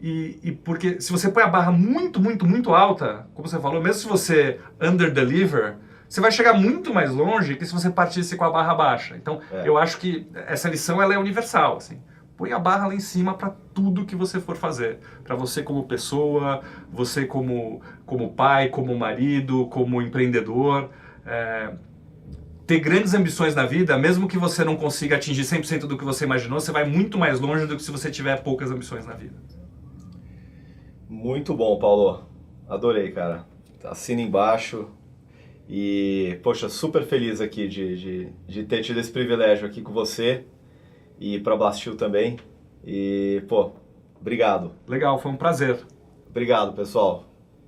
e porque se você põe a barra muito, muito, muito alta, como você falou, mesmo se você under-deliver, você vai chegar muito mais longe que se você partisse com a barra baixa. Então eu acho que essa lição ela é universal, assim. Põe a barra lá em cima para tudo que você for fazer. Para você como pessoa, você como pai, como marido, como empreendedor. Ter grandes ambições na vida, mesmo que você não consiga atingir 100% do que você imaginou, você vai muito mais longe do que se você tiver poucas ambições na vida. Muito bom, Paulo. Adorei, cara. Assina embaixo. E, poxa, super feliz aqui de ter tido esse privilégio aqui com você. E para Blastil também. E, pô, obrigado. Legal, foi um prazer. Obrigado, pessoal.